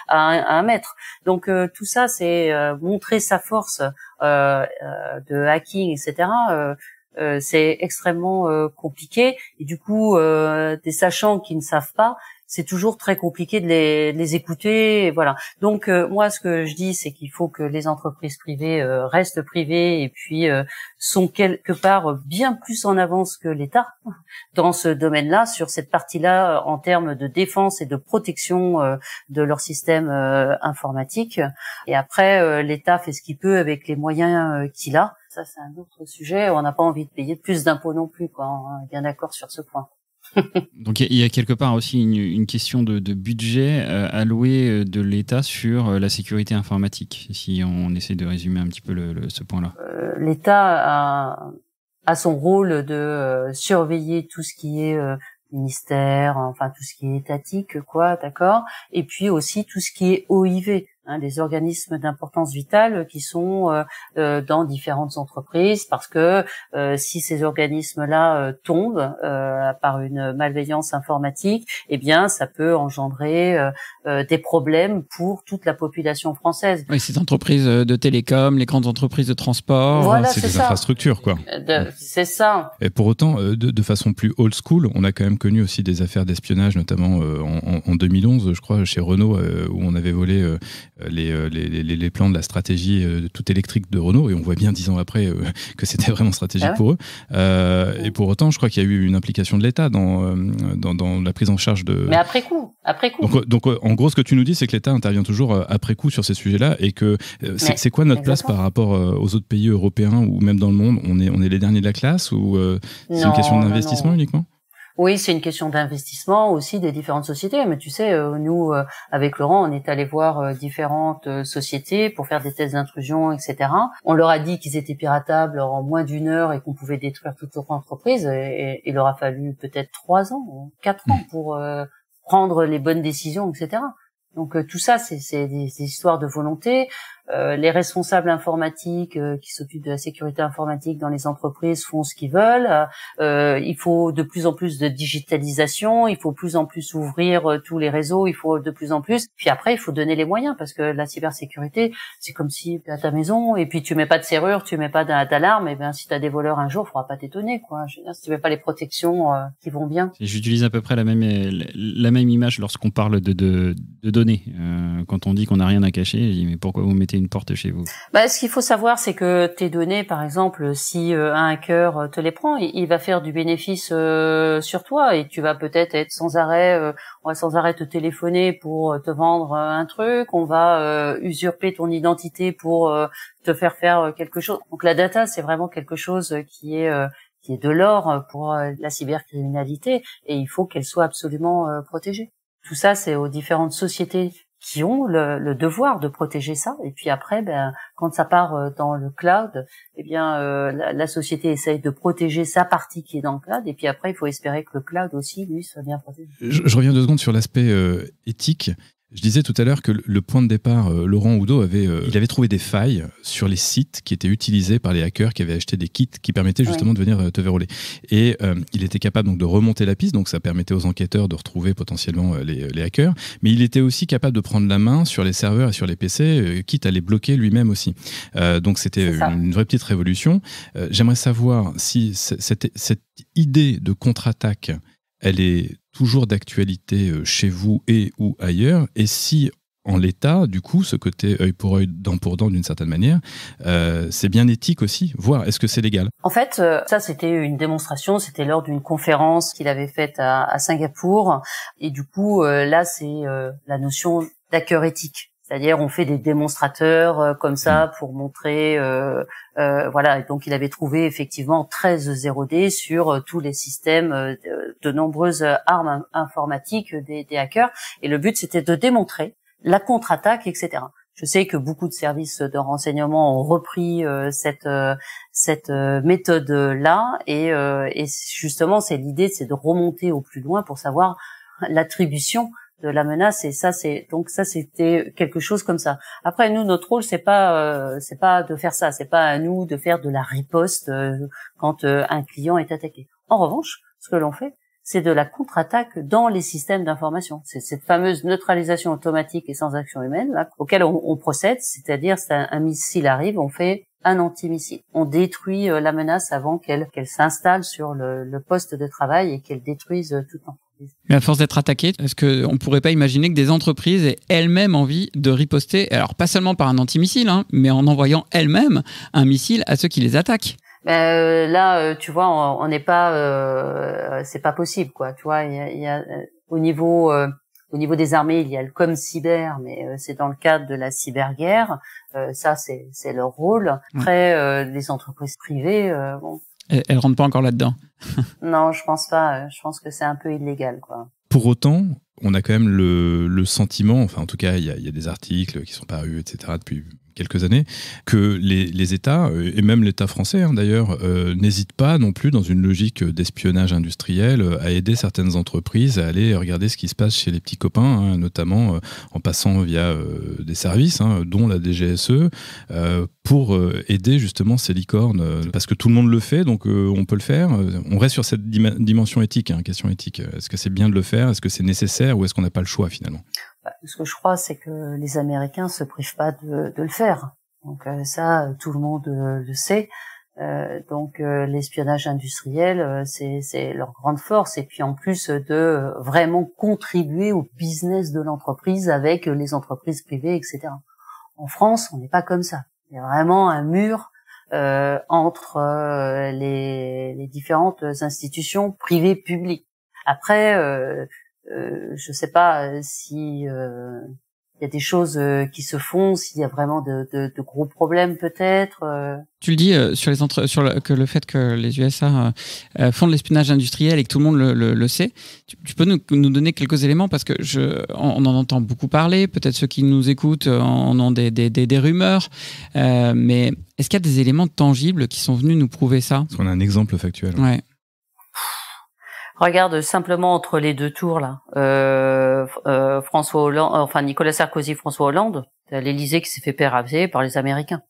à 1 mètre. Donc tout ça, c'est montrer sa force de hacking, etc. C'est extrêmement compliqué, et du coup des sachants qui ne savent pas, c'est toujours très compliqué de les écouter, et voilà. Donc moi ce que je dis, c'est qu'il faut que les entreprises privées restent privées, et puis sont quelque part bien plus en avance que l'État dans ce domaine-là, sur cette partie-là, en termes de défense et de protection de leur système informatique. Et après l'État fait ce qu'il peut avec les moyens qu'il a. Ça, c'est un autre sujet. On n'a pas envie de payer plus d'impôts non plus, quoi. On est bien d'accord sur ce point. Donc, il y a quelque part aussi une question de budget alloué de l'État sur la sécurité informatique, si on essaie de résumer un petit peu ce point-là. L'État a son rôle de surveiller tout ce qui est ministère, enfin tout ce qui est étatique, quoi, d'accord. Et puis aussi tout ce qui est OIV. Des organismes d'importance vitale qui sont dans différentes entreprises, parce que si ces organismes-là tombent par une malveillance informatique, eh bien ça peut engendrer des problèmes pour toute la population française. Oui, ces entreprises de télécom, les grandes entreprises de transport, voilà, c'est des infrastructures, quoi. C'est ça. Et pour autant, de façon plus old school, on a quand même connu aussi des affaires d'espionnage, notamment en 2011, je crois, chez Renault, où on avait volé les plans de la stratégie toute électrique de Renault, et on voit bien 10 ans après que c'était vraiment stratégique pour eux. Et pour autant, je crois qu'il y a eu une implication de l'État dans la prise en charge de... Mais après coup. Donc en gros, ce que tu nous dis, c'est que l'État intervient toujours après coup sur ces sujets-là, et que c'est quoi notre place par rapport aux autres pays européens ou même dans le monde? On est les derniers de la classe, ou c'est une question d'investissement uniquement? Oui, c'est une question d'investissement aussi des différentes sociétés. Mais tu sais, nous, avec Laurent, on est allé voir différentes sociétés pour faire des tests d'intrusion, etc. On leur a dit qu'ils étaient piratables en moins d'1 heure et qu'on pouvait détruire toute leur entreprise. Et il leur a fallu peut-être 3 ans, 4 ans pour prendre les bonnes décisions, etc. Donc tout ça, c'est des histoires de volonté. Les responsables informatiques qui s'occupent de la sécurité informatique dans les entreprises font ce qu'ils veulent. Il faut de plus en plus de digitalisation, il faut de plus en plus ouvrir tous les réseaux, il faut de plus en plus. Puis après, il faut donner les moyens, parce que la cybersécurité, c'est comme si tu es à ta maison et puis tu mets pas de serrure, tu mets pas d'alarme, et bien si tu as des voleurs un jour, il faudra pas t'étonner, quoi. Je veux dire, si tu mets pas les protections qui vont bien. J'utilise à peu près la même image lorsqu'on parle de données. Quand on dit qu'on n'a rien à cacher, je dis mais pourquoi vous mettez une porte chez vous? Ce qu'il faut savoir, c'est que tes données, par exemple, si un hacker te les prend, il va faire du bénéfice sur toi, et tu vas peut-être être sans arrêt, on va sans arrêt te téléphoner pour te vendre un truc, on va usurper ton identité pour te faire quelque chose. Donc la data, c'est vraiment quelque chose qui est de l'or pour la cybercriminalité, et il faut qu'elle soit absolument protégée. Tout ça, c'est aux différentes sociétés qui ont le devoir de protéger ça. Et puis après, quand ça part dans le cloud, la société essaye de protéger sa partie qui est dans le cloud. Et puis après, il faut espérer que le cloud aussi, lui, soit bien protégé. Je reviens 2 secondes sur l'aspect éthique. Je disais tout à l'heure que le point de départ, Laurent Oudot il avait trouvé des failles sur les sites qui étaient utilisés par les hackers qui avaient acheté des kits qui permettaient justement de venir te verrouiller. Et il était capable donc de remonter la piste, donc ça permettait aux enquêteurs de retrouver potentiellement les hackers. Mais il était aussi capable de prendre la main sur les serveurs et sur les PC, quitte à les bloquer lui-même aussi. Donc c'était une vraie petite révolution. J'aimerais savoir si cette idée de contre-attaque, elle est toujours d'actualité chez vous et ou ailleurs, et si en l'état, du coup, ce côté œil pour œil, dent pour dent d'une certaine manière, c'est bien éthique aussi, voire est-ce que c'est légal? En fait, ça c'était une démonstration, c'était lors d'une conférence qu'il avait faite à Singapour, et du coup là c'est la notion d'hacker éthique. C'est-à-dire, on fait des démonstrateurs comme ça pour montrer, voilà. Et donc, il avait trouvé effectivement 13 0D sur tous les systèmes de nombreuses armes informatiques des hackers. Et le but, c'était de démontrer la contre-attaque, etc. Je sais que beaucoup de services de renseignement ont repris cette méthode-là, et justement, c'est l'idée, c'est de remonter au plus loin pour savoir l'attribution de la menace, et ça c'était quelque chose comme ça. Après, nous, notre rôle, c'est pas de faire ça, c'est pas à nous de faire de la riposte quand un client est attaqué. En revanche, ce que l'on fait, c'est de la contre-attaque dans les systèmes d'information. C'est cette fameuse neutralisation automatique et sans action humaine là, auquel on procède, c'est-à-dire un missile arrive, on fait un antimissile. On détruit la menace avant qu'elle s'installe sur le poste de travail et qu'elle détruise tout l'entreprise. Mais à force d'être attaqué, est-ce qu'on ne pourrait pas imaginer que des entreprises aient elles-mêmes envie de riposter, alors pas seulement par un antimissile, mais en envoyant elles-mêmes un missile à ceux qui les attaquent? Là, tu vois, on n'est pas, c'est pas possible, quoi. Tu vois, il y a au niveau des armées, il y a le ComCyber, mais c'est dans le cadre de la cyberguerre. Ça, c'est leur rôle. Après, les entreprises privées, bon. Elles rentrent pas encore là-dedans. Non, je pense pas. Je pense que c'est un peu illégal, quoi. Pour autant, on a quand même le sentiment, enfin en tout cas, il y a des articles qui sont parus, etc. depuis quelques années, que les États, et même l'État français d'ailleurs, n'hésitent pas non plus dans une logique d'espionnage industriel à aider certaines entreprises à aller regarder ce qui se passe chez les petits copains, notamment en passant via des services, dont la DGSE, pour aider justement ces licornes, parce que tout le monde le fait, donc on peut le faire. On reste sur cette dimension éthique, question éthique. Est-ce que c'est bien de le faire? Est-ce que c'est nécessaire, ou est-ce qu'on n'a pas le choix finalement? Ce que je crois, c'est que les Américains se privent pas de le faire. Donc ça, tout le monde le sait. Donc l'espionnage industriel, c'est leur grande force. Et puis en plus de vraiment contribuer au business de l'entreprise avec les entreprises privées, etc. En France, on n'est pas comme ça. Il y a vraiment un mur entre les différentes institutions privées publiques. Après, je sais pas si il y a des choses qui se font, s'il y a vraiment de gros problèmes peut-être. Tu le dis que le fait que les USA font de l'espionnage industriel et que tout le monde le sait. Tu peux nous donner quelques éléments parce que on en entend beaucoup parler. Peut-être ceux qui nous écoutent en ont des rumeurs, mais est-ce qu'il y a des éléments tangibles qui sont venus nous prouver ça? Est-ce qu'on a un exemple factuel? Ouais. Regarde simplement entre les deux tours là, François Hollande, enfin Nicolas Sarkozy, François Hollande, c'est l'Élysée qui s'est fait péraver par les Américains.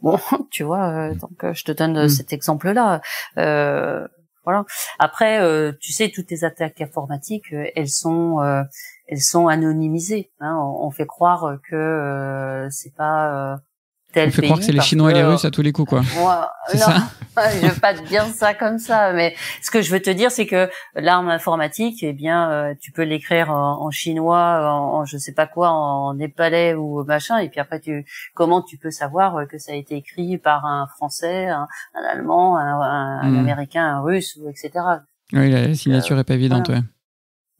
Bon, tu vois, donc je te donne cet exemple-là. Voilà. Après, tu sais, toutes les attaques informatiques, elles sont anonymisées. Hein. On fait croire que c'est pas tel pays. On fait croire que c'est les Chinois et les Russes à tous les coups, quoi. Moi, c'est non, ça je veux pas te dire ça comme ça, mais ce que je veux te dire, c'est que l'arme informatique, eh bien, tu peux l'écrire en chinois, en je sais pas quoi, en népalais ou machin, et puis après, comment tu peux savoir que ça a été écrit par un Français, un Allemand, un Américain, un Russe, etc. Oui, la signature est pas évidente, voilà. Ouais.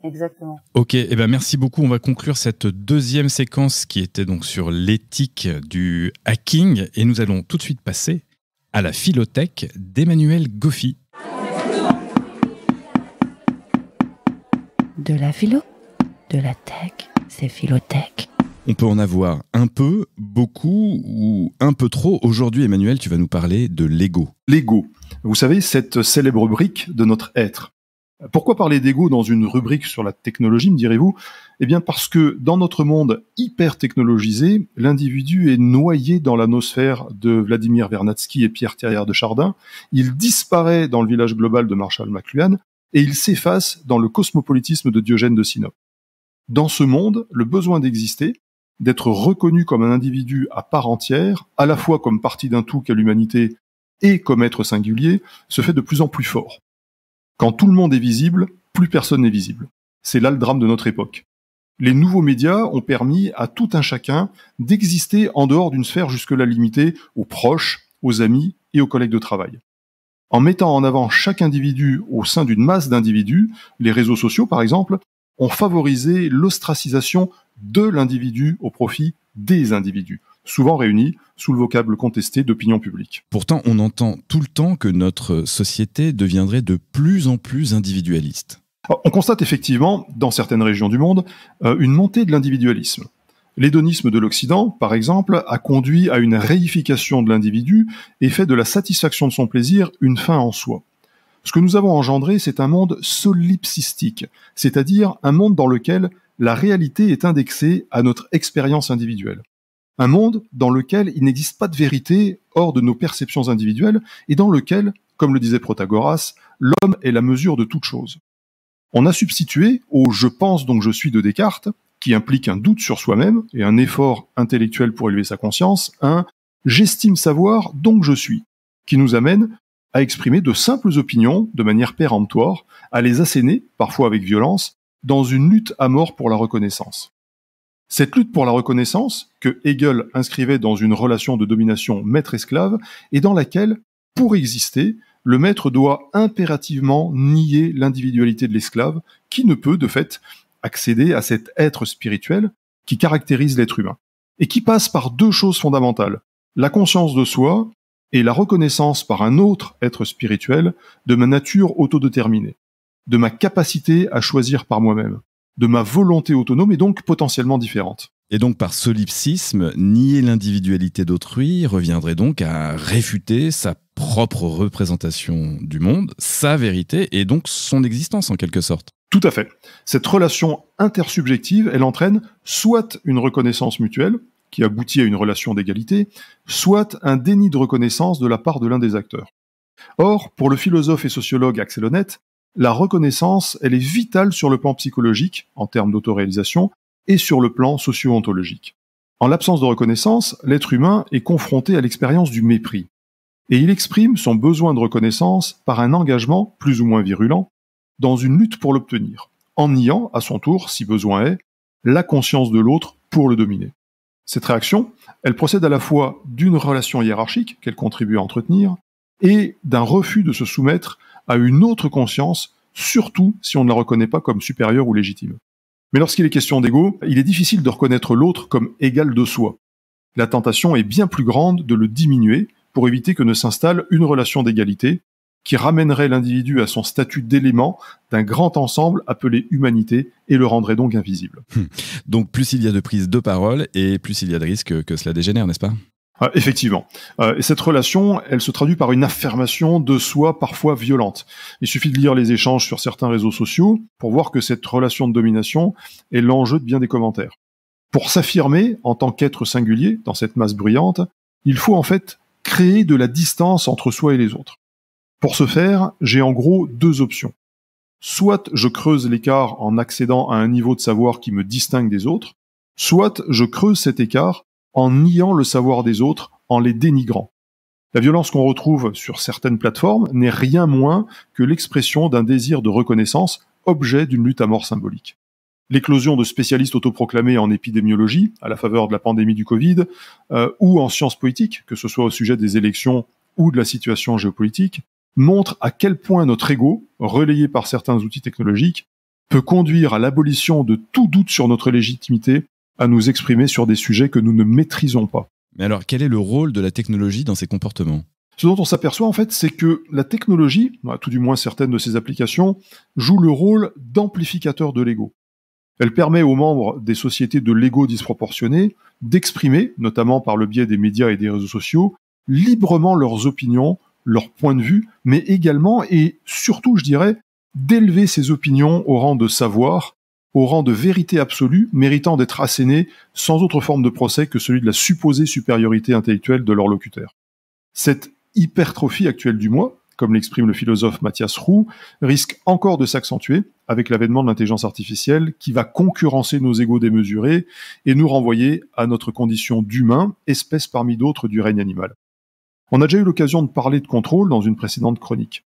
Exactement. Ok, eh ben merci beaucoup. On va conclure cette deuxième séquence qui était donc sur l'éthique du hacking et nous allons tout de suite passer à la philothèque d'Emmanuel Goffi. De la philo, de la tech, c'est philothèque. On peut en avoir un peu, beaucoup ou un peu trop. Aujourd'hui, Emmanuel, tu vas nous parler de l'ego. L'ego, vous savez, cette célèbre brique de notre être. Pourquoi parler d'ego dans une rubrique sur la technologie, me direz-vous? Eh bien parce que dans notre monde hyper technologisé, l'individu est noyé dans la nosphère de Vladimir Vernadsky et Pierre Thiers de Chardin, il disparaît dans le village global de Marshall McLuhan et il s'efface dans le cosmopolitisme de Diogène de Sinope. Dans ce monde, le besoin d'exister, d'être reconnu comme un individu à part entière, à la fois comme partie d'un tout qu'est l'humanité et comme être singulier, se fait de plus en plus fort. Quand tout le monde est visible, plus personne n'est visible. C'est là le drame de notre époque. Les nouveaux médias ont permis à tout un chacun d'exister en dehors d'une sphère jusque-là limitée aux proches, aux amis et aux collègues de travail. En mettant en avant chaque individu au sein d'une masse d'individus, les réseaux sociaux par exemple, ont favorisé l'ostracisation de l'individu au profit des individus, souvent réunis sous le vocable contesté d'opinion publique. Pourtant, on entend tout le temps que notre société deviendrait de plus en plus individualiste. On constate effectivement, dans certaines régions du monde, une montée de l'individualisme. L'hédonisme de l'Occident, par exemple, a conduit à une réification de l'individu et fait de la satisfaction de son plaisir une fin en soi. Ce que nous avons engendré, c'est un monde solipsistique, c'est-à-dire un monde dans lequel la réalité est indexée à notre expérience individuelle. Un monde dans lequel il n'existe pas de vérité hors de nos perceptions individuelles et dans lequel, comme le disait Protagoras, l'homme est la mesure de toute chose. On a substitué au « je pense donc je suis » de Descartes, qui implique un doute sur soi-même et un effort intellectuel pour élever sa conscience, un « j'estime savoir donc je suis », qui nous amène à exprimer de simples opinions de manière péremptoire, à les asséner, parfois avec violence, dans une lutte à mort pour la reconnaissance. Cette lutte pour la reconnaissance, que Hegel inscrivait dans une relation de domination maître-esclave, et dans laquelle, pour exister, le maître doit impérativement nier l'individualité de l'esclave, qui ne peut, de fait, accéder à cet être spirituel qui caractérise l'être humain, et qui passe par deux choses fondamentales, la conscience de soi et la reconnaissance par un autre être spirituel de ma nature autodéterminée, de ma capacité à choisir par moi-même, de ma volonté autonome et donc potentiellement différente. Et donc par solipsisme, nier l'individualité d'autrui reviendrait donc à réfuter sa propre représentation du monde, sa vérité et donc son existence en quelque sorte. Tout à fait. Cette relation intersubjective, elle entraîne soit une reconnaissance mutuelle, qui aboutit à une relation d'égalité, soit un déni de reconnaissance de la part de l'un des acteurs. Or, pour le philosophe et sociologue Axel Honneth, la reconnaissance, elle est vitale sur le plan psychologique, en termes d'autoréalisation, et sur le plan socio-ontologique. En l'absence de reconnaissance, l'être humain est confronté à l'expérience du mépris. et il exprime son besoin de reconnaissance par un engagement, plus ou moins virulent, dans une lutte pour l'obtenir, en niant, à son tour, si besoin est, la conscience de l'autre pour le dominer. Cette réaction, elle procède à la fois d'une relation hiérarchique qu'elle contribue à entretenir, et d'un refus de se soumettre à une autre conscience, surtout si on ne la reconnaît pas comme supérieure ou légitime. Mais lorsqu'il est question d'ego, il est difficile de reconnaître l'autre comme égal de soi. La tentation est bien plus grande de le diminuer pour éviter que ne s'installe une relation d'égalité qui ramènerait l'individu à son statut d'élément d'un grand ensemble appelé humanité et le rendrait donc invisible. Donc plus il y a de prise de parole et plus il y a de risques que cela dégénère, n'est-ce pas ? Effectivement. Et cette relation, elle se traduit par une affirmation de soi parfois violente. Il suffit de lire les échanges sur certains réseaux sociaux pour voir que cette relation de domination est l'enjeu de bien des commentaires. Pour s'affirmer en tant qu'être singulier dans cette masse bruyante, il faut en fait créer de la distance entre soi et les autres. Pour ce faire, j'ai en gros deux options. Soit je creuse l'écart en accédant à un niveau de savoir qui me distingue des autres, soit je creuse cet écart en niant le savoir des autres, en les dénigrant. La violence qu'on retrouve sur certaines plateformes n'est rien moins que l'expression d'un désir de reconnaissance, objet d'une lutte à mort symbolique. L'éclosion de spécialistes autoproclamés en épidémiologie, à la faveur de la pandémie du Covid, ou en sciences politiques, que ce soit au sujet des élections ou de la situation géopolitique, montre à quel point notre ego, relayé par certains outils technologiques, peut conduire à l'abolition de tout doute sur notre légitimité à nous exprimer sur des sujets que nous ne maîtrisons pas. Mais alors, quel est le rôle de la technologie dans ces comportements ? Ce dont on s'aperçoit, en fait, c'est que la technologie, tout du moins certaines de ses applications, joue le rôle d'amplificateur de l'ego. Elle permet aux membres des sociétés de l'ego disproportionné d'exprimer, notamment par le biais des médias et des réseaux sociaux, librement leurs opinions, leurs points de vue, mais également, et surtout, je dirais, d'élever ces opinions au rang de savoir, au rang de vérité absolue, méritant d'être assénée sans autre forme de procès que celui de la supposée supériorité intellectuelle de leur locuteur. Cette hypertrophie actuelle du moi, comme l'exprime le philosophe Mathias Roux, risque encore de s'accentuer avec l'avènement de l'intelligence artificielle qui va concurrencer nos égos démesurés et nous renvoyer à notre condition d'humain, espèce parmi d'autres du règne animal. On a déjà eu l'occasion de parler de contrôle dans une précédente chronique.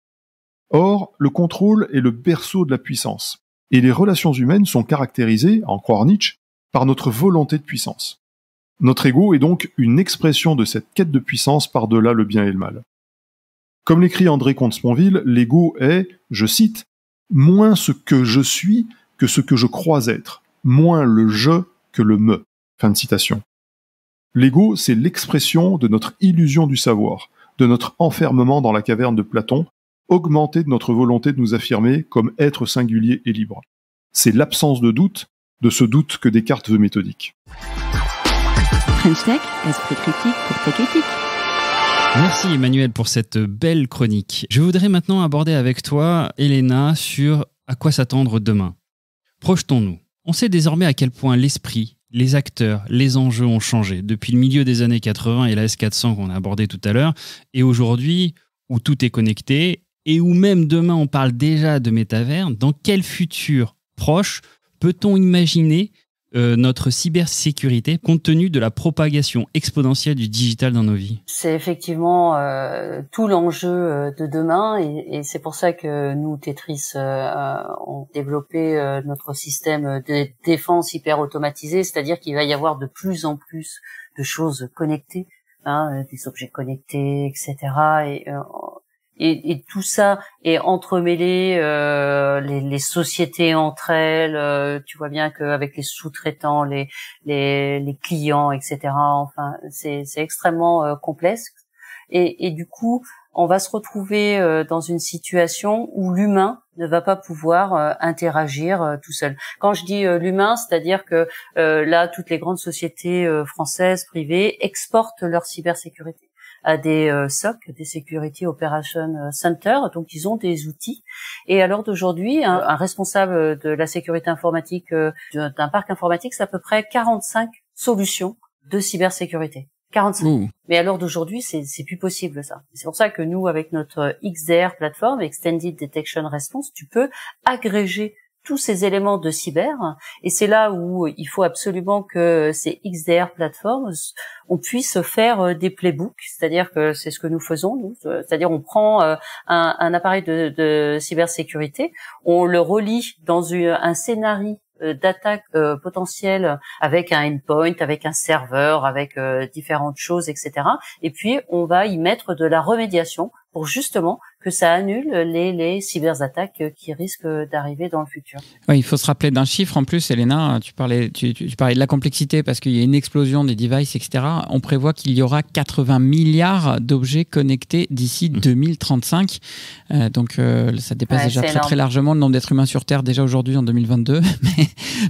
Or, le contrôle est le berceau de la puissance. Et les relations humaines sont caractérisées, à en croire Nietzsche, par notre volonté de puissance. Notre ego est donc une expression de cette quête de puissance par-delà le bien et le mal. Comme l'écrit André Comte-Sponville, l'ego est, je cite, « moins ce que je suis que ce que je crois être, moins le je que le me ». Fin de citation. L'ego, c'est l'expression de notre illusion du savoir, de notre enfermement dans la caverne de Platon, augmenté de notre volonté de nous affirmer comme être singulier et libre. C'est l'absence de ce doute que Descartes veut méthodique. French Tech, esprit critique pour Tech Éthique. Merci Emmanuel pour cette belle chronique. Je voudrais maintenant aborder avec toi, Elena, sur à quoi s'attendre demain. Projetons-nous. On sait désormais à quel point l'esprit, les acteurs, les enjeux ont changé depuis le milieu des années 80 et la S400 qu'on a abordé tout à l'heure, et aujourd'hui, où tout est connecté, et où même demain on parle déjà de métavers, dans quel futur proche peut-on imaginer notre cybersécurité compte tenu de la propagation exponentielle du digital dans nos vies? C'est effectivement tout l'enjeu de demain et c'est pour ça que nous, Tetris, ont développé notre système de défense hyper automatisé, c'est-à-dire qu'il va y avoir de plus en plus de choses connectées, des objets connectés, etc. Et tout ça est entremêlé, les sociétés entre elles, tu vois bien qu'avec les sous-traitants, les clients, etc. Enfin, c'est extrêmement complexe. Et du coup, on va se retrouver dans une situation où l'humain ne va pas pouvoir interagir tout seul. Quand je dis l'humain, c'est-à-dire que là, toutes les grandes sociétés françaises, privées, exportent leur cybersécurité à des SOC, des Security Operation Center, donc ils ont des outils. Et à l'heure d'aujourd'hui, un responsable de la sécurité informatique d'un parc informatique, c'est à peu près 45 solutions de cybersécurité. 45. Mais à l'heure d'aujourd'hui, c'est plus possible ça. C'est pour ça que nous, avec notre XDR plateforme, Extended Detection Response, tu peux agréger tous ces éléments de cyber, et c'est là où il faut absolument que ces XDR plateformes, on puisse faire des playbooks, c'est-à-dire que c'est ce que nous faisons, nous, c'est-à-dire on prend un appareil de cybersécurité, on le relie dans un scénario d'attaque potentielle avec un endpoint, avec un serveur, avec différentes choses, etc. Et puis on va y mettre de la remédiation pour justement que ça annule les cyberattaques qui risquent d'arriver dans le futur. Oui, il faut se rappeler d'un chiffre en plus, Elena. Tu parlais de la complexité parce qu'il y a une explosion des devices, etc. On prévoit qu'il y aura 80 milliards d'objets connectés d'ici 2035. Donc ça dépasse déjà très, très largement le nombre d'êtres humains sur Terre déjà aujourd'hui en 2022.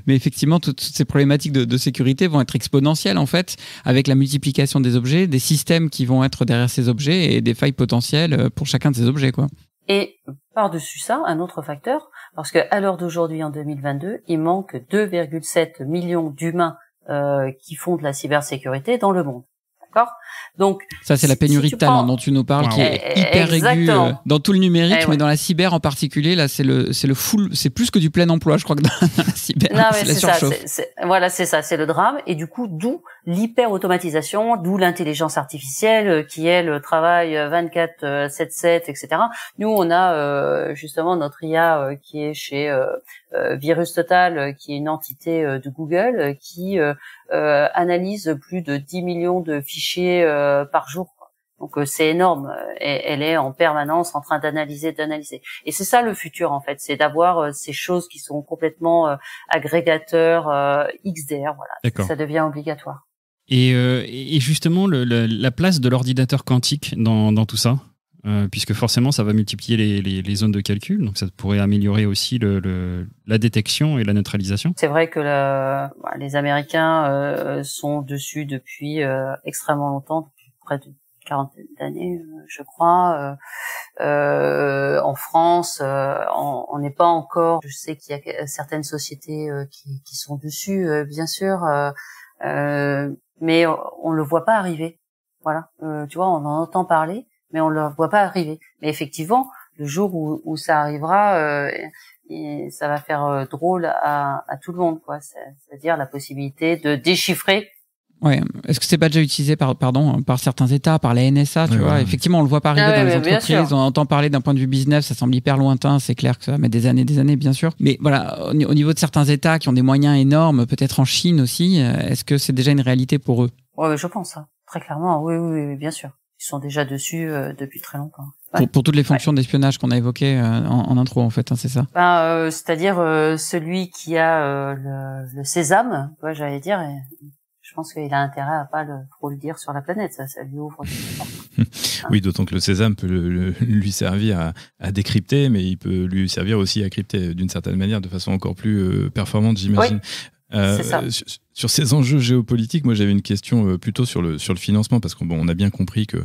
Mais effectivement, toutes ces problématiques de sécurité vont être exponentielles en fait, avec la multiplication des objets, des systèmes qui vont être derrière ces objets et des failles potentielles pour chacun de ces objets, quoi. Et par-dessus ça, un autre facteur, parce que à l'heure d'aujourd'hui, en 2022, il manque 2,7 millions d'humains qui font de la cybersécurité dans le monde. D'accord ? Donc ça, c'est la pénurie de talent dont tu nous parles, qui est hyper aiguë dans tout le numérique, mais dans la cyber en particulier. Là, c'est le full, c'est plus que du plein emploi, je crois, que dans la cyber. Non, mais c'est ça. Voilà, c'est ça, c'est le drame. Et du coup, d'où l'hyper-automatisation, d'où l'intelligence artificielle qui elle travaille 24/7/7, etc. Nous, on a justement notre IA qui est chez Virus Total, qui est une entité de Google, qui analyse plus de 10 millions de fichiers par jour. Donc c'est énorme. Et elle est en permanence en train d'analyser. Et c'est ça le futur en fait, c'est d'avoir ces choses qui sont complètement agrégateurs XDR. Voilà, ça devient obligatoire. Et justement la place de l'ordinateur quantique dans tout ça. Puisque forcément ça va multiplier les zones de calcul, donc ça pourrait améliorer aussi la détection et la neutralisation. C'est vrai que les Américains sont dessus depuis extrêmement longtemps, depuis près de 40 d'années, je crois. En France, on n'est pas encore. Je sais qu'il y a certaines sociétés qui sont dessus, bien sûr, mais on le voit pas arriver. Voilà, tu vois, on en entend parler, mais on le voit pas arriver. Mais effectivement, le jour où ça arrivera, ça va faire drôle à tout le monde, quoi. C'est-à-dire la possibilité de déchiffrer. Ouais. Est-ce que c'est pas déjà utilisé par certains États, par la NSA, tu vois? Ouais. Effectivement, on le voit pas arriver dans les entreprises. On entend parler d'un point de vue business, ça semble hyper lointain. C'est clair que ça va mettre des années, bien sûr. Mais voilà, au niveau de certains États qui ont des moyens énormes, peut-être en Chine aussi, est-ce que c'est déjà une réalité pour eux? Ouais, je pense, hein. Très clairement. Oui, bien sûr. Ils sont déjà dessus depuis très longtemps. Ouais. Pour toutes les fonctions d'espionnage qu'on a évoquées en intro, en fait, hein, c'est ça. C'est-à-dire celui qui a le sésame, ouais, j'allais dire. Je pense qu'il a intérêt à pas trop le dire sur la planète, ça lui ouvre des portes. Oui, d'autant que le sésame peut lui servir à décrypter, mais il peut lui servir aussi à crypter d'une certaine manière, de façon encore plus performante, j'imagine. Oui, c'est ça. Sur ces enjeux géopolitiques, moi j'avais une question plutôt sur le financement, parce qu'on a bien compris que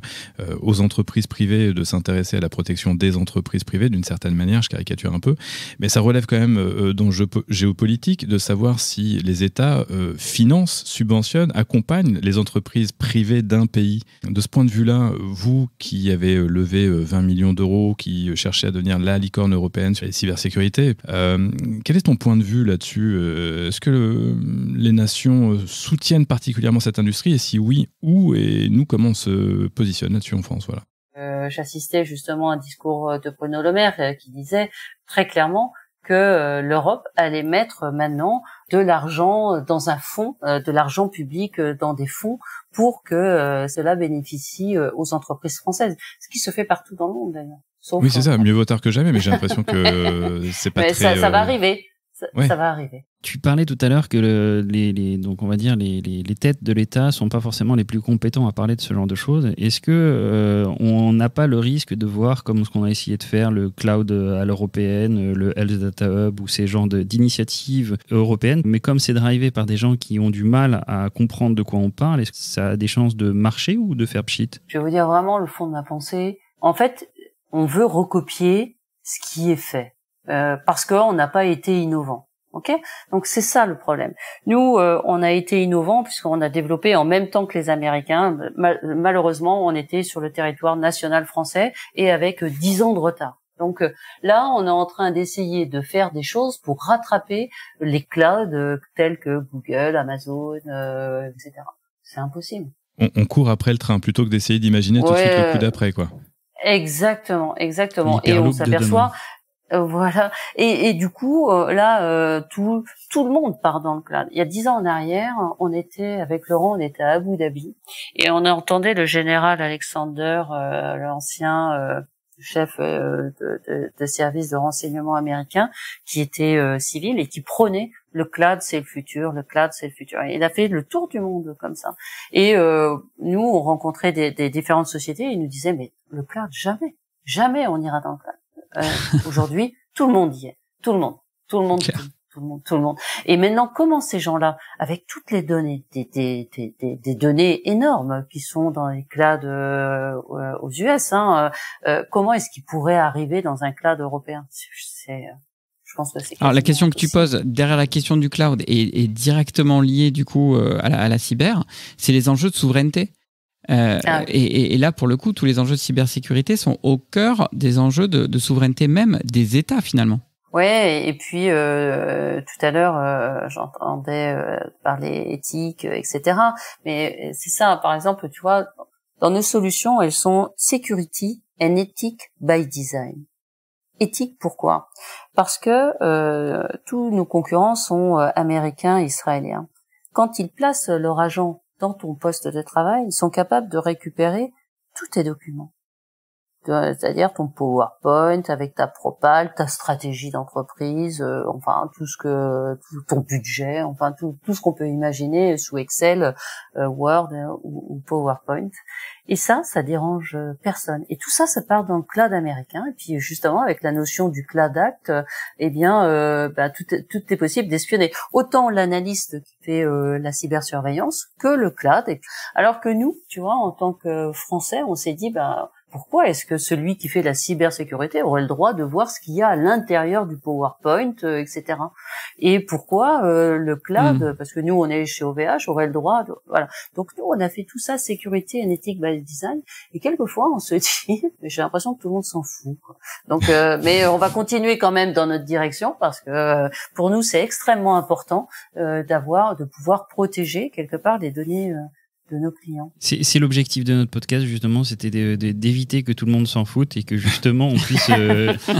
aux entreprises privées de s'intéresser à la protection des entreprises privées d'une certaine manière, je caricature un peu, mais ça relève quand même d'enjeux géopolitiques, de savoir si les États financent, subventionnent, accompagnent les entreprises privées d'un pays. De ce point de vue-là, vous qui avez levé 20 millions d'euros, qui cherchez à devenir la licorne européenne sur les cybersécurités, quel est ton point de vue là-dessus? Est-ce que les nations soutiennent particulièrement cette industrie, et si oui, où, et nous, comment on se positionne là-dessus en France? Voilà. J'assistais justement à un discours de Bruno Le Maire qui disait très clairement que l'Europe allait mettre maintenant de l'argent dans un fonds, de l'argent public dans des fonds pour que cela bénéficie aux entreprises françaises, ce qui se fait partout dans le monde d'ailleurs. Oui, c'est ça, mieux vaut tard que jamais, mais j'ai l'impression que c'est pas mais très... Ça va arriver. Ça va arriver. Tu parlais tout à l'heure que donc on va dire les têtes de l'État sont pas forcément les plus compétents à parler de ce genre de choses. Est-ce que on n'a pas le risque de voir, comme ce qu'on a essayé de faire, le cloud à l'européenne, le Health Data Hub ou ces genres d'initiatives européennes, mais comme c'est drivé par des gens qui ont du mal à comprendre de quoi on parle, est-ce que ça a des chances de marcher ou de faire pchit? Je vais vous dire vraiment le fond de ma pensée. En fait, on veut recopier ce qui est fait. Parce qu'on n'a pas été innovant. Ok, donc c'est ça le problème. Nous, on a été innovants puisqu'on a développé en même temps que les Américains. Malheureusement, on était sur le territoire national français et avec 10 ans de retard. Donc là, on est en train d'essayer de faire des choses pour rattraper les clouds tels que Google, Amazon, etc. C'est impossible. On court après le train plutôt que d'essayer d'imaginer tout de suite le coup d'après, quoi. Exactement. Et on s'aperçoit, voilà. Et du coup, là, tout le monde part dans le cloud. Il y a 10 ans en arrière, avec Laurent, on était à Abu Dhabi et on entendait le général Alexander, l'ancien chef de service de renseignement américain, qui était civil et qui prônait le cloud, c'est le futur, le cloud, c'est le futur. Et il a fait le tour du monde comme ça. Et nous, on rencontrait des différentes sociétés et ils nous disaient, mais le cloud, jamais on ira dans le cloud. Aujourd'hui, tout le monde y est. Tout le monde. Et maintenant, comment ces gens-là, avec toutes les données, des données énormes qui sont dans les clouds aux US, comment est-ce qu'ils pourraient arriver dans un cloud européen? Je pense que c'est. Alors la question que tu poses derrière la question du cloud est directement liée du coup à la cyber, c'est les enjeux de souveraineté. Et là, pour le coup, tous les enjeux de cybersécurité sont au cœur des enjeux de souveraineté même des États finalement. Ouais, et puis tout à l'heure, j'entendais parler éthique, etc. Mais c'est ça, par exemple, tu vois, dans nos solutions, elles sont security and ethic by design. Éthique, pourquoi? Parce que tous nos concurrents sont américains et israéliens. Quand ils placent leur agent dans ton poste de travail, ils sont capables de récupérer tous tes documents. C'est-à-dire ton PowerPoint avec ta propale, ta stratégie d'entreprise, ton budget, tout ce qu'on peut imaginer sous Excel, Word ou PowerPoint. Et ça dérange personne. Et tout ça part dans le cloud américain. Et puis justement, avec la notion du Cloud Act, tout est possible d'espionner. Autant l'analyste qui fait la cybersurveillance que le cloud. Alors que nous, tu vois, en tant que Français, on s'est dit, pourquoi est-ce que celui qui fait la cybersécurité aurait le droit de voir ce qu'il y a à l'intérieur du PowerPoint, etc. Et pourquoi le cloud, parce que nous on est chez OVH, aurait le droit de... Voilà. Donc nous on a fait tout ça sécurité and ethic by design, et quelquefois on se dit, mais j'ai l'impression que tout le monde s'en fout, quoi. Donc mais on va continuer quand même dans notre direction, parce que pour nous c'est extrêmement important de pouvoir protéger quelque part les données de nos clients. C'est l'objectif de notre podcast, justement, c'était d'éviter que tout le monde s'en foute et que justement on puisse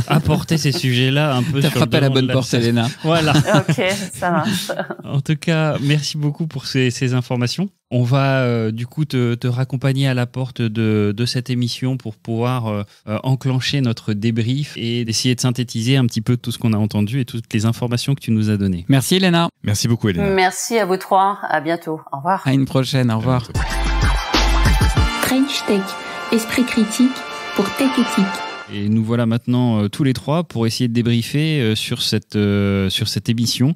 apporter ces sujets-là un peu sur le devant. T'as frappé à la bonne porte, Elena. Voilà. Ok, ça marche. En tout cas, merci beaucoup pour ces informations. On va du coup te raccompagner à la porte de cette émission pour pouvoir enclencher notre débrief et d'essayer de synthétiser un petit peu tout ce qu'on a entendu et toutes les informations que tu nous as données. Merci Elena. Merci beaucoup Elena. Merci à vous trois. À bientôt. Au revoir. À une prochaine. Au revoir. French Tech, esprit critique pour Tech Éthique. Et nous voilà maintenant tous les trois pour essayer de débriefer sur cette émission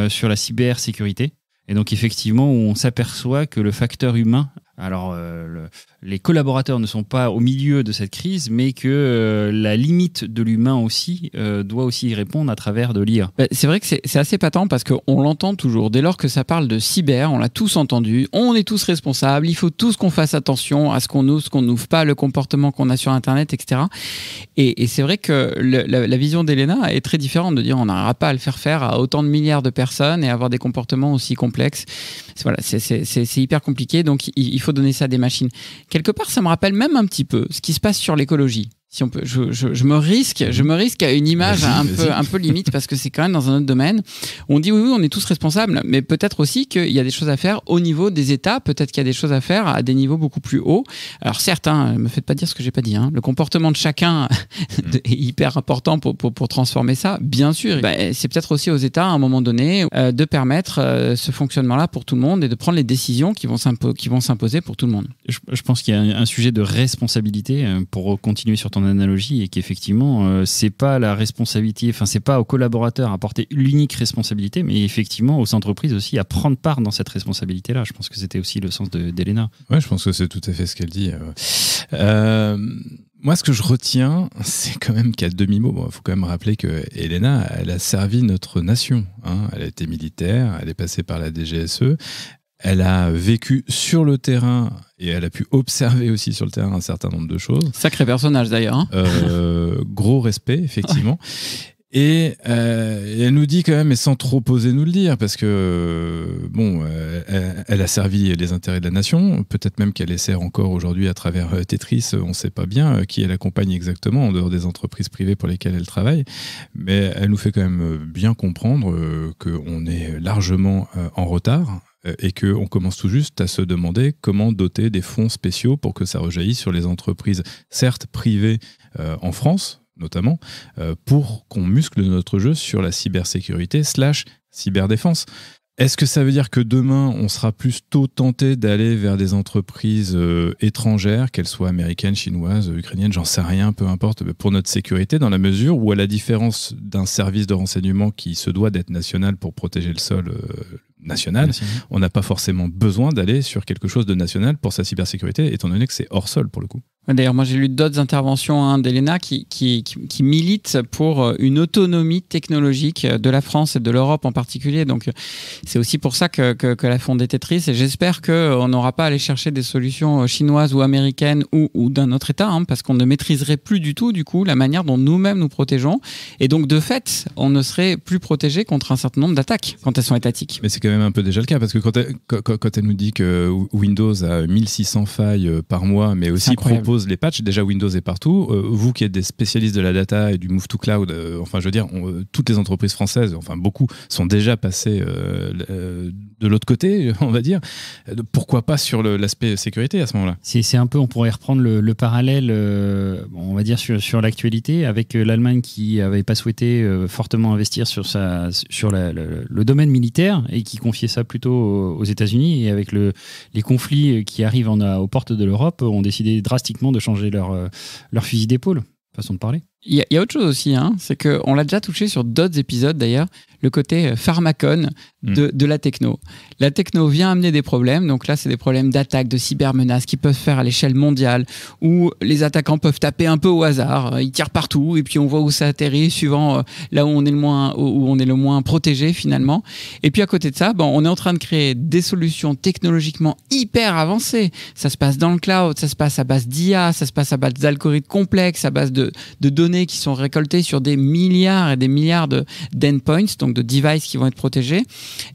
sur la cybersécurité. Et donc effectivement, on s'aperçoit que le facteur humain, alors les collaborateurs ne sont pas au milieu de cette crise, mais que la limite de l'humain aussi doit aussi y répondre à travers de l'IA. C'est vrai que c'est assez patent parce qu'on l'entend toujours. Dès lors que ça parle de cyber, on l'a tous entendu, on est tous responsables, il faut tous qu'on fasse attention à ce qu'on ouvre, ce qu'on n'ouvre pas, le comportement qu'on a sur Internet, etc. Et c'est vrai que la vision d'Elena est très différente, de dire on n'arrivera pas à le faire à autant de milliards de personnes et avoir des comportements aussi complexes. Voilà, c'est hyper compliqué, donc il faut donner ça à des machines. Quelque part, ça me rappelle même un petit peu ce qui se passe sur l'écologie. Si on peut, je me risque à une image un peu limite parce que c'est quand même dans un autre domaine. On dit oui, on est tous responsables, mais peut-être aussi qu'il y a des choses à faire au niveau des États. Peut-être qu'il y a des choses à faire à des niveaux beaucoup plus hauts. Alors certes, me faites pas dire ce que j'ai pas dit. Le comportement de chacun est hyper important pour transformer ça. Bien sûr, c'est peut-être aussi aux États à un moment donné de permettre ce fonctionnement-là pour tout le monde et de prendre les décisions qui vont s'imposer pour tout le monde. Je pense qu'il y a un sujet de responsabilité pour continuer sur ton analogie et qu'effectivement c'est pas la responsabilité, enfin c'est pas aux collaborateurs à porter l'unique responsabilité, mais effectivement aux entreprises aussi à prendre part dans cette responsabilité là. Je pense que c'était aussi le sens d'Elena. Ouais, je pense que c'est tout à fait ce qu'elle dit. Moi, ce que je retiens, c'est quand même qu'à demi-mot, il faut quand même rappeler que Elena, elle a servi notre nation. Elle a été militaire, elle est passée par la DGSE. Elle a vécu sur le terrain et elle a pu observer aussi sur le terrain un certain nombre de choses. Sacré personnage d'ailleurs. gros respect, effectivement. Et elle nous dit quand même, mais sans trop oser nous le dire, parce que elle a servi les intérêts de la nation, peut-être même qu'elle les sert encore aujourd'hui à travers Tetris, on ne sait pas bien qui elle accompagne exactement en dehors des entreprises privées pour lesquelles elle travaille, mais elle nous fait quand même bien comprendre qu'on est largement en retard et qu'on commence tout juste à se demander comment doter des fonds spéciaux pour que ça rejaillisse sur les entreprises, certes privées en France, notamment, pour qu'on muscle notre jeu sur la cybersécurité / cyberdéfense. Est-ce que ça veut dire que demain, on sera plutôt tenté d'aller vers des entreprises étrangères, qu'elles soient américaines, chinoises, ukrainiennes, j'en sais rien, peu importe, pour notre sécurité, dans la mesure où, à la différence d'un service de renseignement qui se doit d'être national pour protéger le sol national, on n'a pas forcément besoin d'aller sur quelque chose de national pour sa cybersécurité, étant donné que c'est hors sol pour le coup. D'ailleurs, moi j'ai lu d'autres interventions d'Elena qui milite pour une autonomie technologique de la France et de l'Europe en particulier. Donc c'est aussi pour ça que la fondée Tetris, et j'espère qu'on n'aura pas à aller chercher des solutions chinoises ou américaines ou d'un autre État, parce qu'on ne maîtriserait plus du tout la manière dont nous-mêmes nous protégeons. Et donc de fait, on ne serait plus protégé contre un certain nombre d'attaques quand elles sont étatiques. Mais c'est quand même un peu déjà le cas, parce que quand elle nous dit que Windows a 1600 failles par mois, mais aussi propose les patchs, déjà Windows est partout. Vous qui êtes des spécialistes de la data et du move to cloud, enfin je veux dire, toutes les entreprises françaises, enfin beaucoup, sont déjà passées de l'autre côté, on va dire. Pourquoi pas sur l'aspect sécurité à ce moment-là? C'est un peu, on pourrait reprendre le parallèle, on va dire sur l'actualité, avec l'Allemagne qui n'avait pas souhaité fortement investir sur le domaine militaire et qui confiait ça plutôt aux États-Unis, et avec les conflits qui arrivent aux portes de l'Europe, ont décidé drastiquement de changer leur fusil d'épaule, façon de parler. Il y a autre chose aussi, c'est qu'on l'a déjà touché sur d'autres épisodes d'ailleurs, le côté pharmacone de la techno. La techno vient amener des problèmes, donc là c'est des problèmes d'attaque, de cybermenaces qui peuvent faire à l'échelle mondiale, où les attaquants peuvent taper un peu au hasard, ils tirent partout et puis on voit où ça atterrit suivant là où on est le moins protégé finalement. Et puis à côté de ça, on est en train de créer des solutions technologiquement hyper avancées. Ça se passe dans le cloud, ça se passe à base d'IA, ça se passe à base d'algorithmes complexes, à base de données qui sont récoltées sur des milliards et des milliards d'endpoints, donc de devices qui vont être protégés.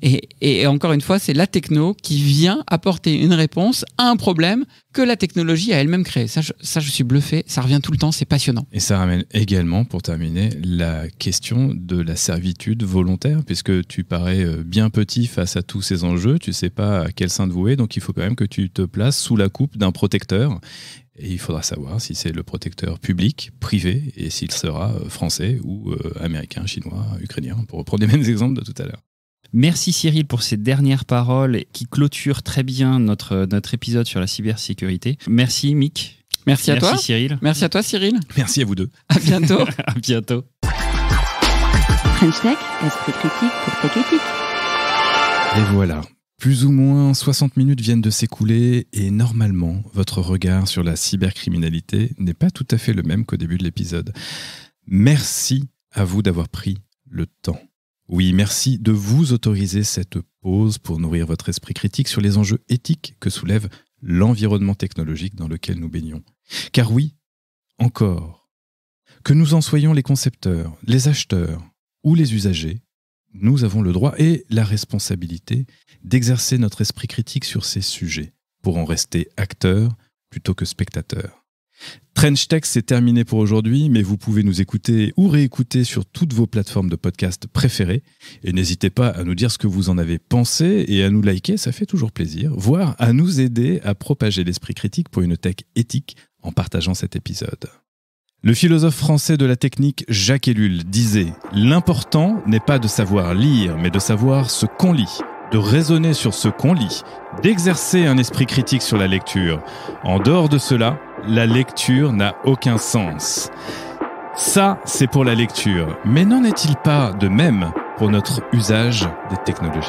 Et encore une fois, c'est la techno qui vient apporter une réponse à un problème que la technologie a elle-même créé. Ça, je suis bluffé. Ça revient tout le temps. C'est passionnant. Et ça ramène également, pour terminer, la question de la servitude volontaire, puisque tu parais bien petit face à tous ces enjeux. Tu sais pas à quel sein te vouer, donc il faut quand même que tu te places sous la coupe d'un protecteur. Et il faudra savoir si c'est le protecteur public, privé, et s'il sera français ou américain, chinois, ukrainien, pour reprendre les mêmes exemples de tout à l'heure. Merci Cyril pour ces dernières paroles qui clôturent très bien notre épisode sur la cybersécurité. Merci Mick. Merci à toi. Merci Cyril. Merci à toi Cyril. Merci à vous deux. À bientôt. À bientôt. French Tech, esprit critique pour Tech Éthique. Et voilà. Plus ou moins 60 minutes viennent de s'écouler et normalement, votre regard sur la cybercriminalité n'est pas tout à fait le même qu'au début de l'épisode. Merci à vous d'avoir pris le temps. Oui, merci de vous autoriser cette pause pour nourrir votre esprit critique sur les enjeux éthiques que soulève l'environnement technologique dans lequel nous baignons. Car oui, encore, que nous en soyons les concepteurs, les acheteurs ou les usagers, nous avons le droit et la responsabilité d'exercer notre esprit critique sur ces sujets pour en rester acteurs plutôt que spectateurs. Trench Tech, c'est terminé pour aujourd'hui, mais vous pouvez nous écouter ou réécouter sur toutes vos plateformes de podcast préférées. Et n'hésitez pas à nous dire ce que vous en avez pensé et à nous liker, ça fait toujours plaisir, voire à nous aider à propager l'esprit critique pour une tech éthique en partageant cet épisode. Le philosophe français de la technique Jacques Ellul disait « L'important n'est pas de savoir lire, mais de savoir ce qu'on lit, de raisonner sur ce qu'on lit, d'exercer un esprit critique sur la lecture. En dehors de cela, la lecture n'a aucun sens. » Ça, c'est pour la lecture. Mais n'en est-il pas de même pour notre usage des technologies ?